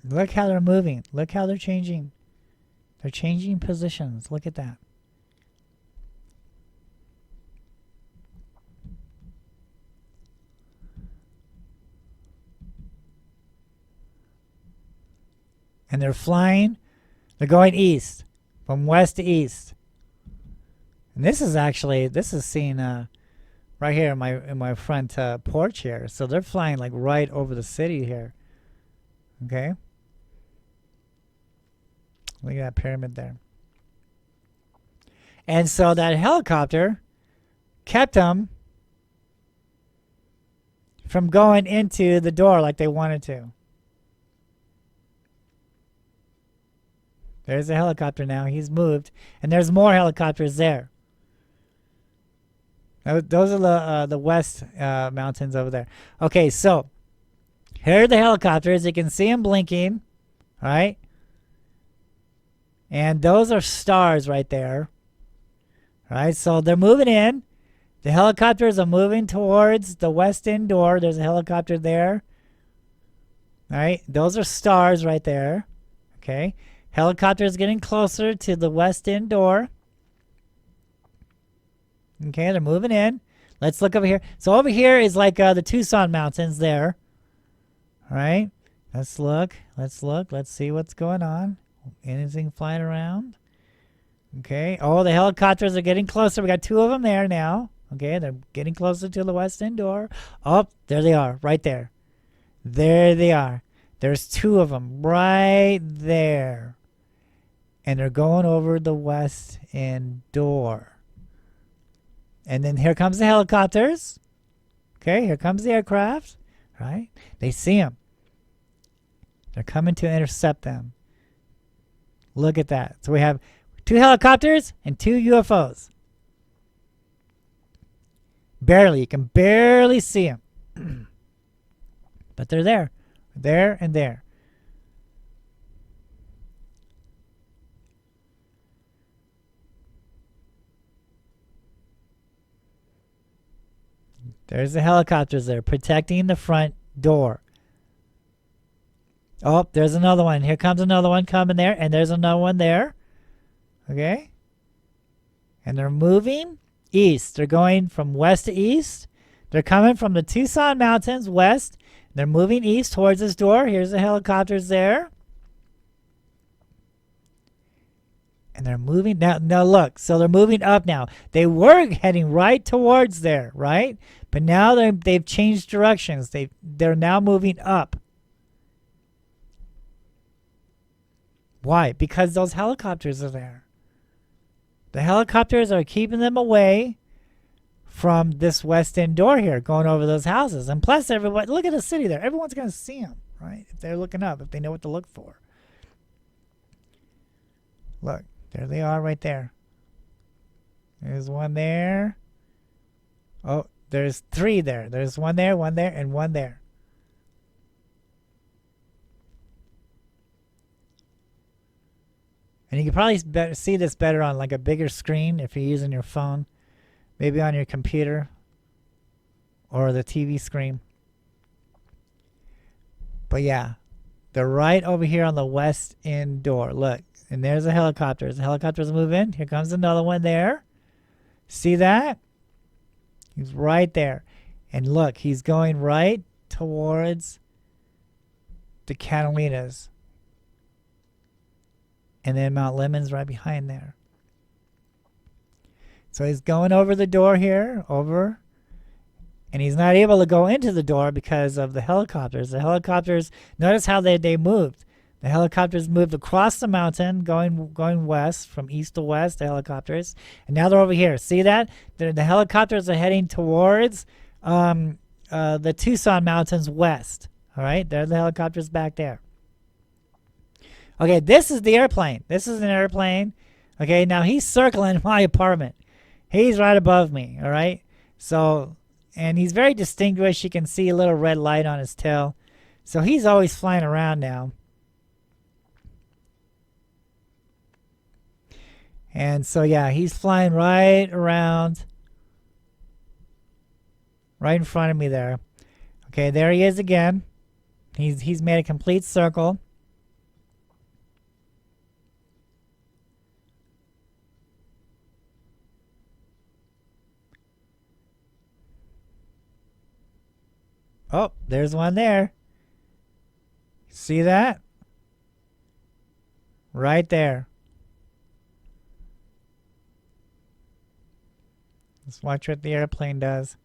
Look how they're moving. Look how they're changing. They're changing positions. Look at that. And they're flying. They're going east, from west to east. And this is seen right here in my front porch here. So they're flying like right over the city here. Okay. Look at that pyramid there. And so that helicopter kept them from going into the door like they wanted to. There's a helicopter now. He's moved. And there's more helicopters there. Those are the west mountains over there. Okay, so here are the helicopters. You can see them blinking. All right? And those are stars right there. All right, so they're moving in. The helicopters are moving towards the west end door. There's a helicopter there. All right, those are stars right there. Okay. Helicopter is getting closer to the west end door. Okay, they're moving in. Let's look over here. So over here is like the Tucson mountains there. All right. Let's look. Let's look. Let's see what's going on. Anything flying around? Okay. Oh, the helicopters are getting closer. We got two of them there now. Okay, they're getting closer to the west end door. Oh, there they are, right there. There they are. There's two of them right there. And they're going over the west end door. And then here comes the helicopters. Okay, here comes the aircraft. right? They see them. They're coming to intercept them. Look at that. So we have 2 helicopters and 2 UFOs. Barely. You can barely see them. But they're there. There and there. There's the helicopters there protecting the front door. Oh, there's another one. Here comes another one coming there. And there's another one there. Okay. And they're moving east. They're going from west to east. They're coming from the Tucson Mountains west. They're moving east towards this door. Here's the helicopters there. And they're moving now. Now look. So they're moving up now. They were heading right towards there, right? But now they've changed directions. They're now moving up. Why? Because those helicopters are there. The helicopters are keeping them away from this west end door here, going over those houses. And plus, everybody, look at the city there. Everyone's going to see them, right? If they're looking up, if they know what to look for. Look, there they are right there. There's one there. Oh, there's 3 there. There's one there, and one there. And you can probably see this better on like a bigger screen if you're using your phone. Maybe on your computer or the TV screen. But yeah, they're right over here on the west end door. Look, and there's the helicopters. The helicopters move in. Here comes another one there. See that? He's right there. And look, he's going right towards the Catalinas. And then Mount Lemon's right behind there. So he's going over the door here, over. And he's not able to go into the door because of the helicopters. The helicopters, notice how they moved. The helicopters moved across the mountain, going west, from east to west, the helicopters. And now they're over here. See that? The helicopters are heading towards the Tucson Mountains west. All right? There's the helicopters back there. Okay, this is the airplane. This is an airplane. Okay, now he's circling my apartment. He's right above me, all right? So, and he's very distinguished. You can see a little red light on his tail. So he's always flying around now. And so, yeah, he's flying right around, right in front of me there. Okay, there he is again. He's made a complete circle. Oh, there's one there. See that? Right there. Let's watch what the airplane does.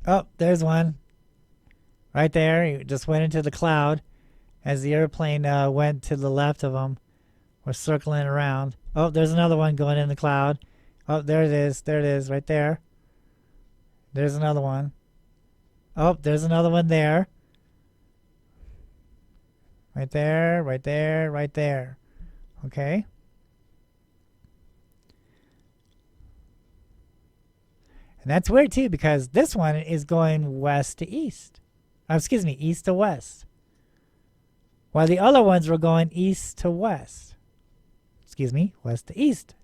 Oh, there's one. Right there. He just went into the cloud as the airplane went to the left of him. We're circling around. Oh, there's another one going in the cloud. Oh, there it is. There it is, right there. There's another one. Oh, there's another one there. Right there, right there, right there. Okay. And that's weird too, because this one is going west to east. Excuse me, east to west. While the other ones were going east to west. Excuse me, west to east.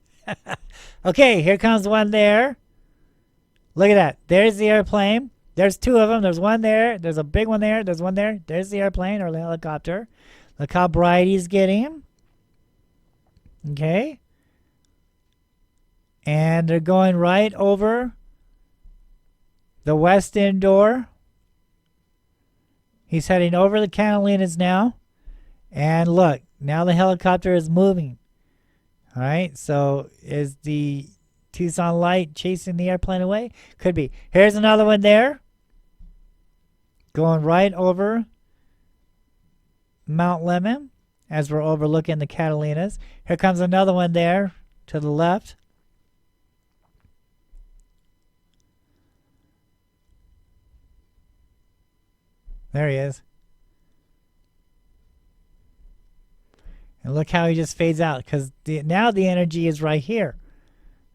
Okay, here comes one there. Look at that. There's the airplane. There's 2 of them. There's one there. There's a big one there. There's one there. There's the airplane or the helicopter. Look how bright he's getting. Okay. And they're going right over the west end door. He's heading over the Catalinas now. And look, now the helicopter is moving. All right, so is the Tucson light chasing the airplane away? Could be. Here's another one there. Going right over Mount Lemon as we're overlooking the Catalinas. Here comes another one there to the left. There he is. And look how he just fades out, because now the energy is right here.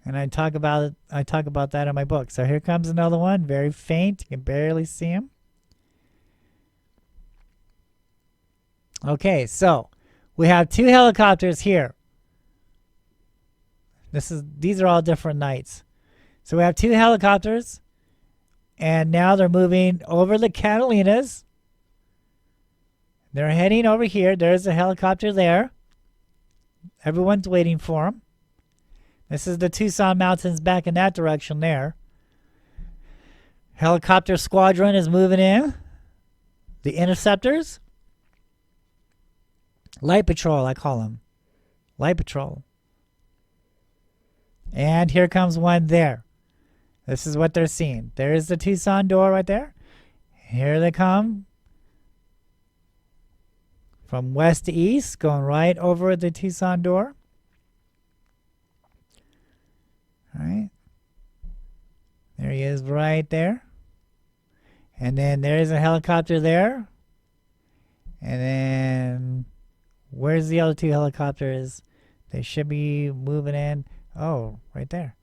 And I talk about it. I talk about that in my book. So here comes another one, very faint. You can barely see him. Okay, so we have 2 helicopters here. These are all different nights. So we have 2 helicopters, and now they're moving over the Catalinas. They're heading over here. There's a helicopter there. Everyone's waiting for them. This is the Tucson Mountains back in that direction there. Helicopter squadron is moving in. The interceptors. Light patrol, I call them. Light patrol. And here comes one there. This is what they're seeing. There's the Tucson door right there. Here they come. From west to east, going right over the Tucson door. All right. There he is right there. And then there's a helicopter there. And then where's the other 2 helicopters? They should be moving in. Oh, right there.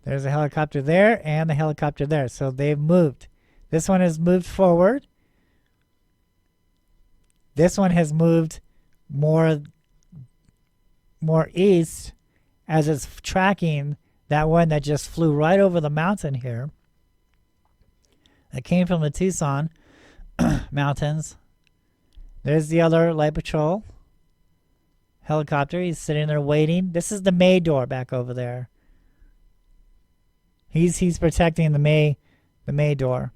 There's a helicopter there and a helicopter there. So they've moved. This one has moved forward. This one has moved more east as it's tracking that one that just flew right over the mountain here. That came from the Tucson mountains. There's the other light patrol helicopter. He's sitting there waiting. This is the May door back over there. He's protecting the May door.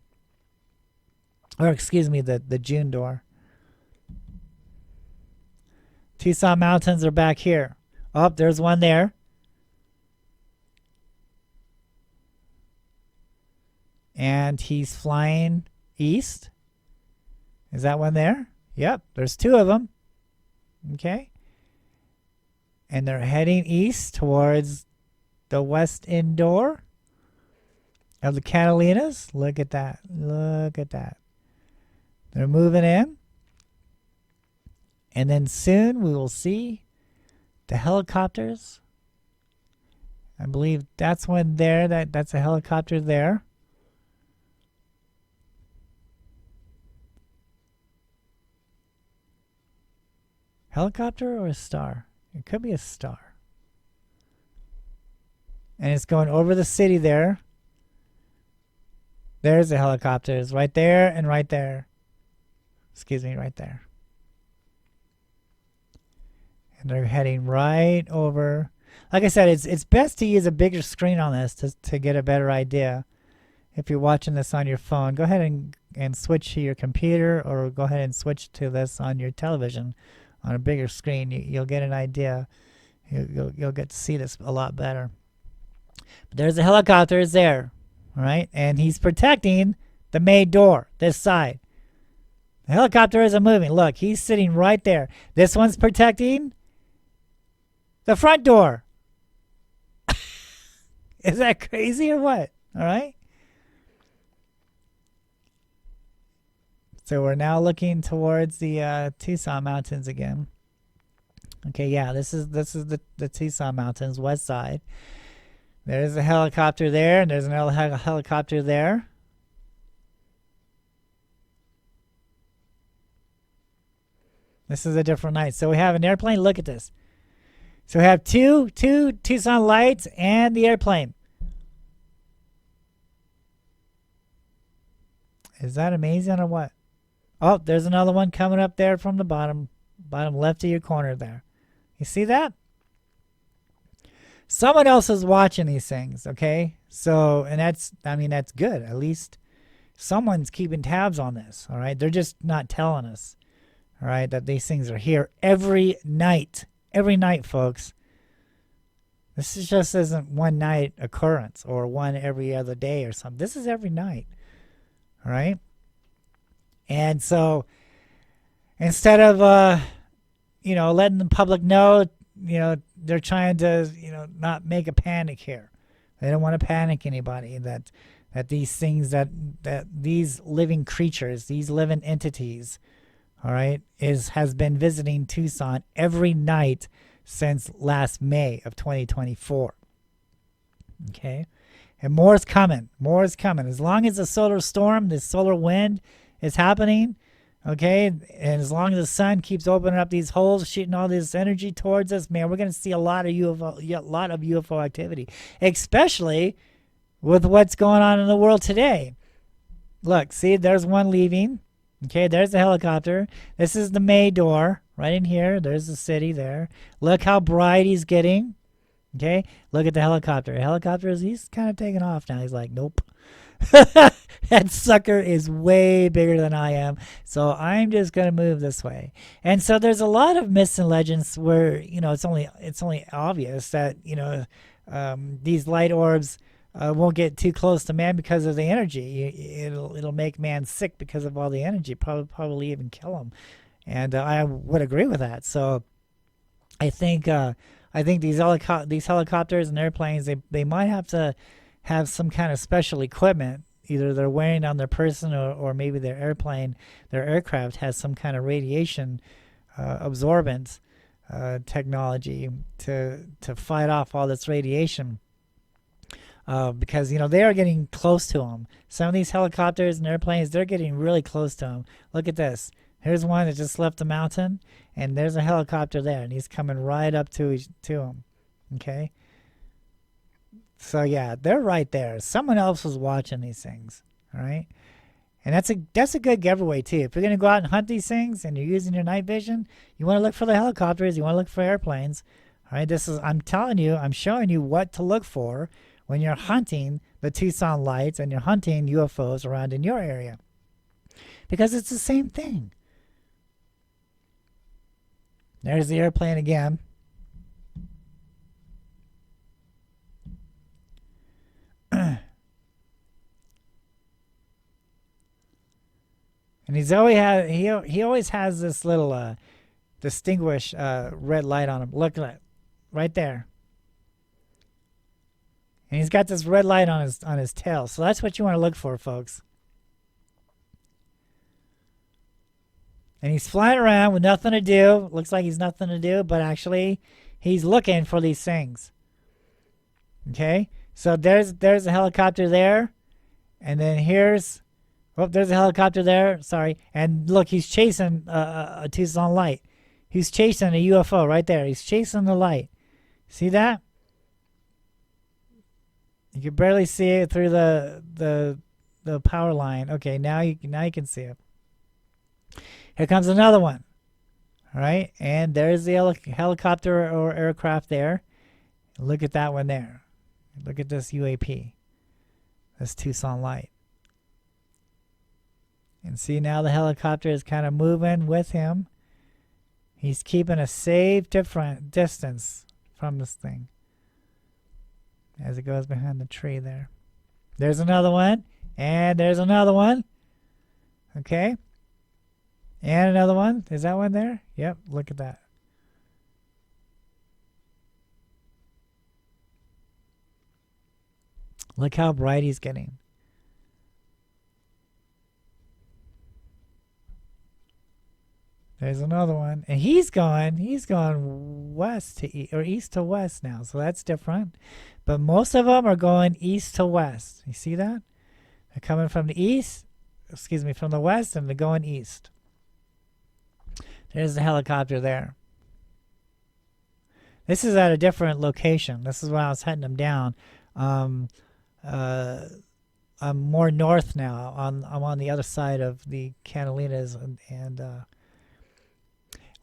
Or excuse me, the June door. Tucson Mountains are back here. Oh, there's one there. And he's flying east. Is that one there? Yep, there's 2 of them. Okay. And they're heading east towards the west end door of the Catalinas. Look at that. Look at that. They're moving in. And then soon we will see the helicopters. I believe that's one there. That's a helicopter there. Helicopter or a star? It could be a star. And it's going over the city there. There's the helicopters right there and right there. Excuse me, right there. And they're heading right over. Like I said, it's best to use a bigger screen on this to get a better idea. If you're watching this on your phone, go ahead and switch to your computer, or go ahead and switch to this on your television on a bigger screen. You'll get an idea. You'll get to see this a lot better. But there's a helicopter is there, all right? And he's protecting the main door, this side. The helicopter isn't moving. Look, he's sitting right there. This one's protecting the front door. Is that crazy or what? All right. So we're now looking towards the Tucson Mountains again. Okay, yeah, this is the Tucson Mountains, west side. There's a helicopter there, and there's another helicopter there. This is a different night. So we have an airplane. Look at this. So we have two Tucson lights and the airplane. Is that amazing or what? Oh, there's another one coming up there from the bottom left of your corner there. You see that? Someone else is watching these things, okay? So, and that's good. At least someone's keeping tabs on this, all right? They're just not telling us, all right, that these things are here every night. Every night, folks. This just isn't one night occurrence or one every other day or something. This is every night, all right? And so instead of, letting the public know, they're trying to, not make a panic here. They don't want to panic anybody that that these things that these living creatures, these living entities, all right, has been visiting Tucson every night since last May of 2024. Okay, and more is coming. More is coming. As long as the solar storm, the solar wind is happening, okay, and as long as the sun keeps opening up these holes, shooting all this energy towards us, man, we're going to see a lot of UFO activity, especially with what's going on in the world today. Look, see, there's one leaving. Okay, there's the helicopter. This is the May door right in here. There's the city there. Look how bright he's getting. Okay, look at the helicopter. He's kind of taking off now. He's like, nope. That sucker is way bigger than I am, so I'm just gonna move this way. And so there's a lot of myths and legends where it's only obvious that these light orbs won't get too close to man because of the energy. It'll make man sick because of all the energy. Probably even kill him. And I would agree with that. So I think these helicopters and airplanes, they might have to have some kind of special equipment. Either they're wearing on their person, or maybe their aircraft has some kind of radiation absorbent technology to fight off all this radiation. Because they are getting close to them. Some of these helicopters and airplanes, they're getting really close to them. Look at this. Here's one that just left the mountain, and there's a helicopter there, and he's coming right up to him. Okay. So yeah, they're right there. Someone else was watching these things. All right. And that's a good giveaway too. If you're gonna go out and hunt these things and you're using your night vision, you want to look for the helicopters. You want to look for airplanes. All right. I'm telling you, I'm showing you what to look for when you're hunting the Tucson lights and you're hunting UFOs around in your area. Because it's the same thing. There's the airplane again. And he always has this little distinguished red light on him. Look at it. Right there. And he's got this red light on his tail. So that's what you want to look for, folks. And he's flying around with nothing to do. Looks like he's nothing to do, but actually he's looking for these things. Okay? So there's a helicopter there. And then there's a helicopter there. Sorry. And look, he's chasing a Tucson light. He's chasing a UFO right there. He's chasing the light. See that? You can barely see it through the power line. Okay, now you can see it. Here comes another one. All right, and there's the helicopter or aircraft there. Look at that one there. Look at this UAP. This Tucson light. And see, now the helicopter is kind of moving with him. He's keeping a safe different distance from this thing as it goes behind the tree there. There's another one. And there's another one. Okay. And another one. Is that one there? Yep. Look at that. Look how bright he's getting. There's another one. And he's going west to east to west now. So that's different. But most of them are going east to west. You see that? They're coming from the from the west, and they're going east. There's the helicopter there. This is at a different location. This is when I was hunting them down. I'm more north now. I'm on the other side of the Catalinas, and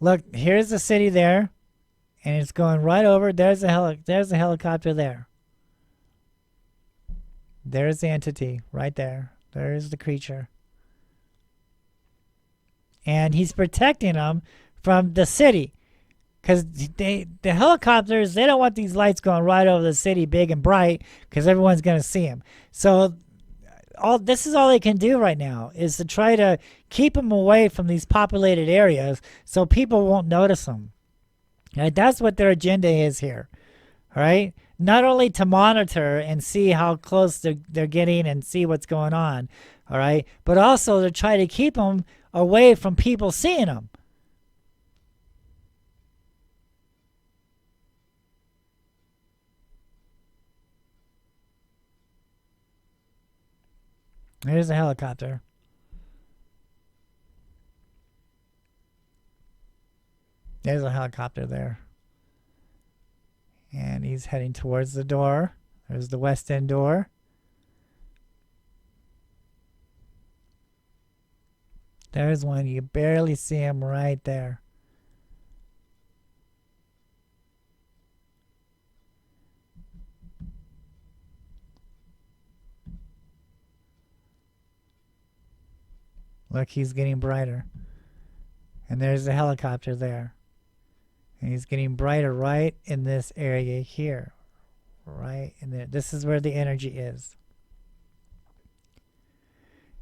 look, here's the city there, and it's going right over. There's the helicopter there. There's the entity right there. There's the creature. And he's protecting them from the city. Because the helicopters, they don't want these lights going right over the city big and bright, because everyone's going to see them. So this is all they can do right now, is to try to keep them away from these populated areas so people won't notice them. Right? That's what their agenda is here. All right? not only to monitor and see how close they're getting and see what's going on, all right, but also to try to keep them away from people seeing them. There's a helicopter. There's a helicopter there. And he's heading towards the door. There's the west end door. There's one. You barely see him right there. Look, he's getting brighter. And there's the helicopter there. And he's getting brighter right in this area here. Right in there. This is where the energy is.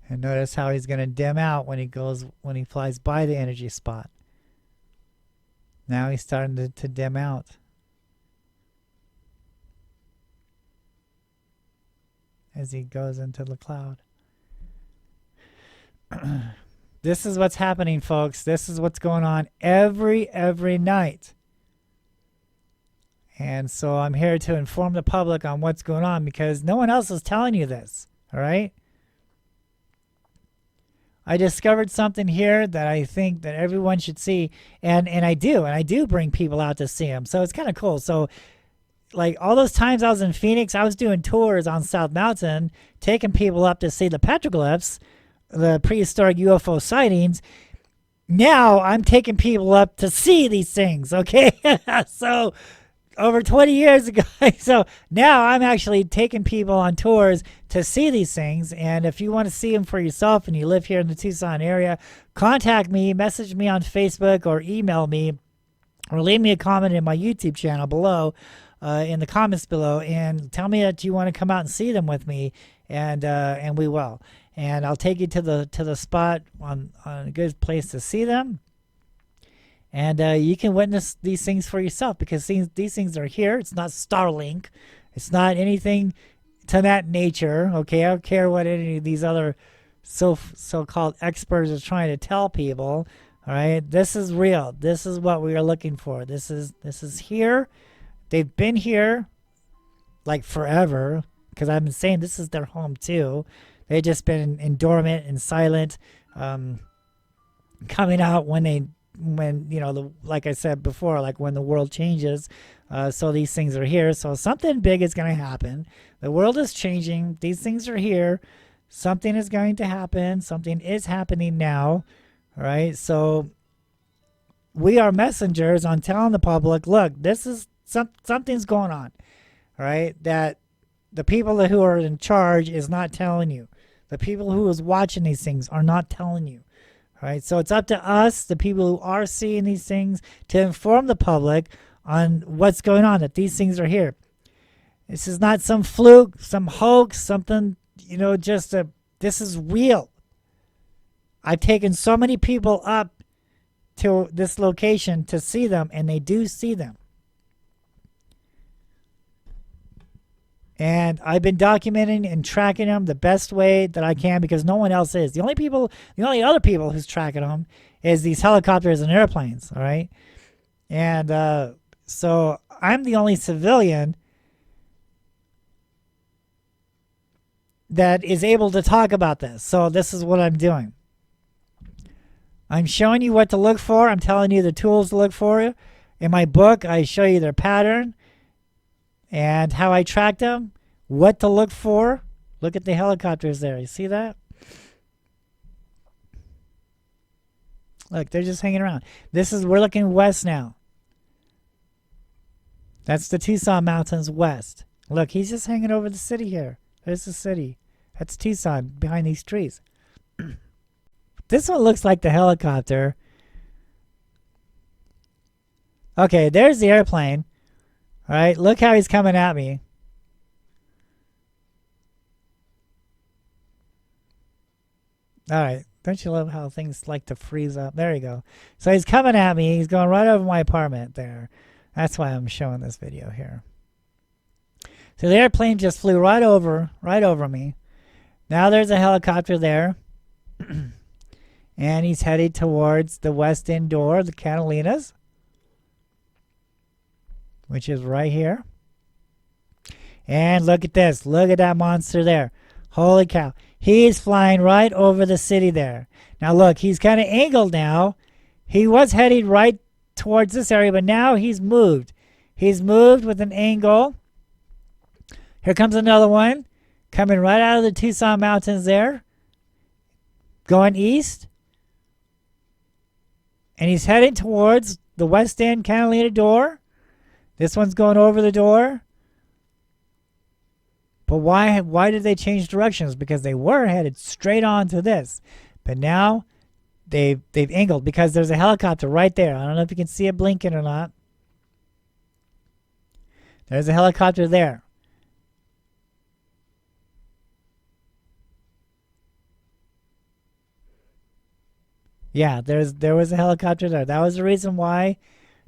And notice how he's going to dim out when he flies by the energy spot. Now he's starting to dim out. As he goes into the cloud. This is what's happening, folks. This is what's going on every night. And so I'm here to inform the public on what's going on because no one else is telling you this. All right? I discovered something here that I think that everyone should see. And I do bring people out to see them. So it's kind of cool. So like all those times I was in Phoenix, I was doing tours on South Mountain, taking people up to see the petroglyphs, the prehistoric UFO sightings. Now I'm taking people up to see these things, okay? So over 20 years ago, so now I'm actually taking people on tours to see these things. And if you want to see them for yourself and you live here in the Tucson area, contact me, message me on Facebook or email me or leave me a comment in my YouTube channel below, in the comments below, and tell me that you want to come out and see them with me, and we will. And I'll take you to the spot on a good place to see them. And you can witness these things for yourself because these things are here. It's not Starlink. It's not anything to that nature. Okay, I don't care what any of these other so-called experts are trying to tell people. All right, this is real. This is what we are looking for. This is here. They've been here like forever because I've been saying this is their home too. They've just been in dormant and silent, coming out when you know, like I said before, like when the world changes. So these things are here. So something big is going to happen. The world is changing. These things are here. Something is going to happen. Something is happening now. All right. So we are messengers on telling the public, look, this is something's going on. All right. That the people who are in charge is not telling you. The people who is watching these things are not telling you. All right. So it's up to us, the people who are seeing these things, to inform the public on what's going on, that these things are here. This is not some fluke, some hoax, something, you know, this is real. I've taken so many people up to this location to see them, and they do see them. And I've been documenting and tracking them the best way that I can because no one else is. The only other people who's tracking them is these helicopters and airplanes, all right? And so I'm the only civilian that is able to talk about this. So this is what I'm doing. I'm showing you what to look for. I'm telling you the tools to look for. In my book, I show you their pattern and how I track them, what to look for. Look at the helicopters there. You see that? Look, they're just hanging around. We're looking west now. That's the Tucson Mountains west. Look, he's just hanging over the city here. There's the city. That's Tucson behind these trees. This one looks like the helicopter. Okay, there's the airplane. All right, look how he's coming at me. All right, don't you love how things like to freeze up? There you go. So he's coming at me. He's going right over my apartment there. That's why I'm showing this video here. So the airplane just flew right over me. Now there's a helicopter there. And he's headed towards the west end door of the Catalinas, which is right here. And look at this. Look at that monster there. Holy cow. He's flying right over the city there. Now look, he's kind of angled now. He was headed right towards this area, but now he's moved. He's moved with an angle. Here comes another one coming right out of the Tucson mountains there, going east. And he's heading towards the west end Catalina door. This one's going over the door. But why did they change directions? Because they were headed straight on to this. But now they've angled because there's a helicopter right there. I don't know if you can see it blinking or not. There's a helicopter there. Yeah, there was a helicopter there. That was the reason why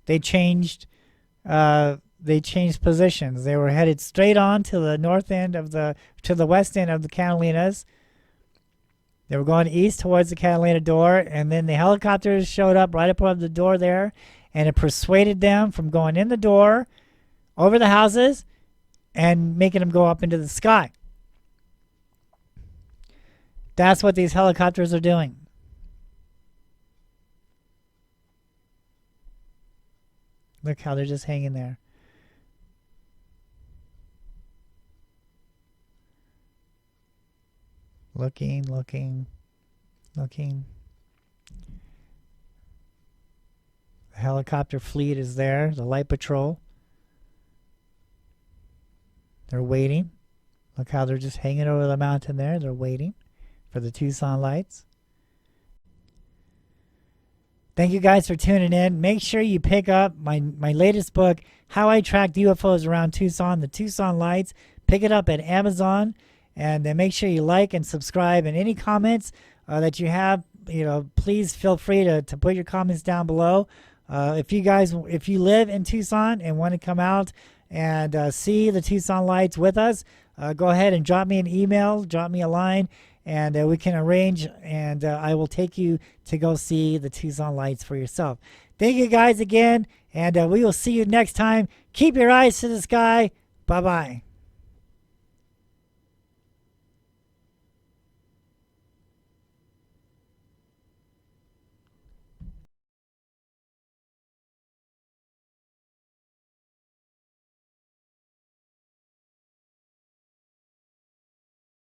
they changed positions. They were headed straight on to the west end of the Catalinas. They were going east towards the Catalina door, and then the helicopters showed up right above the door there, and it persuaded them from going in the door, over the houses, and making them go up into the sky. That's what these helicopters are doing. Look how they're just hanging there. Looking. The helicopter fleet is there, the light patrol. They're waiting. Look how they're just hanging over the mountain there. They're waiting for the Tucson lights. Thank you guys for tuning in. Make sure you pick up my latest book, How I Tracked UFOs Around Tucson, the Tucson Lights. Pick it up at Amazon. And then make sure you like and subscribe. And any comments that you have, please feel free to put your comments down below. If you live in Tucson and want to come out and see the Tucson Lights with us, go ahead and drop me an email, drop me a line, and we can arrange, and I will take you to go see the Tucson Lights for yourself. Thank you guys again, and we will see you next time. Keep your eyes to the sky. Bye-bye.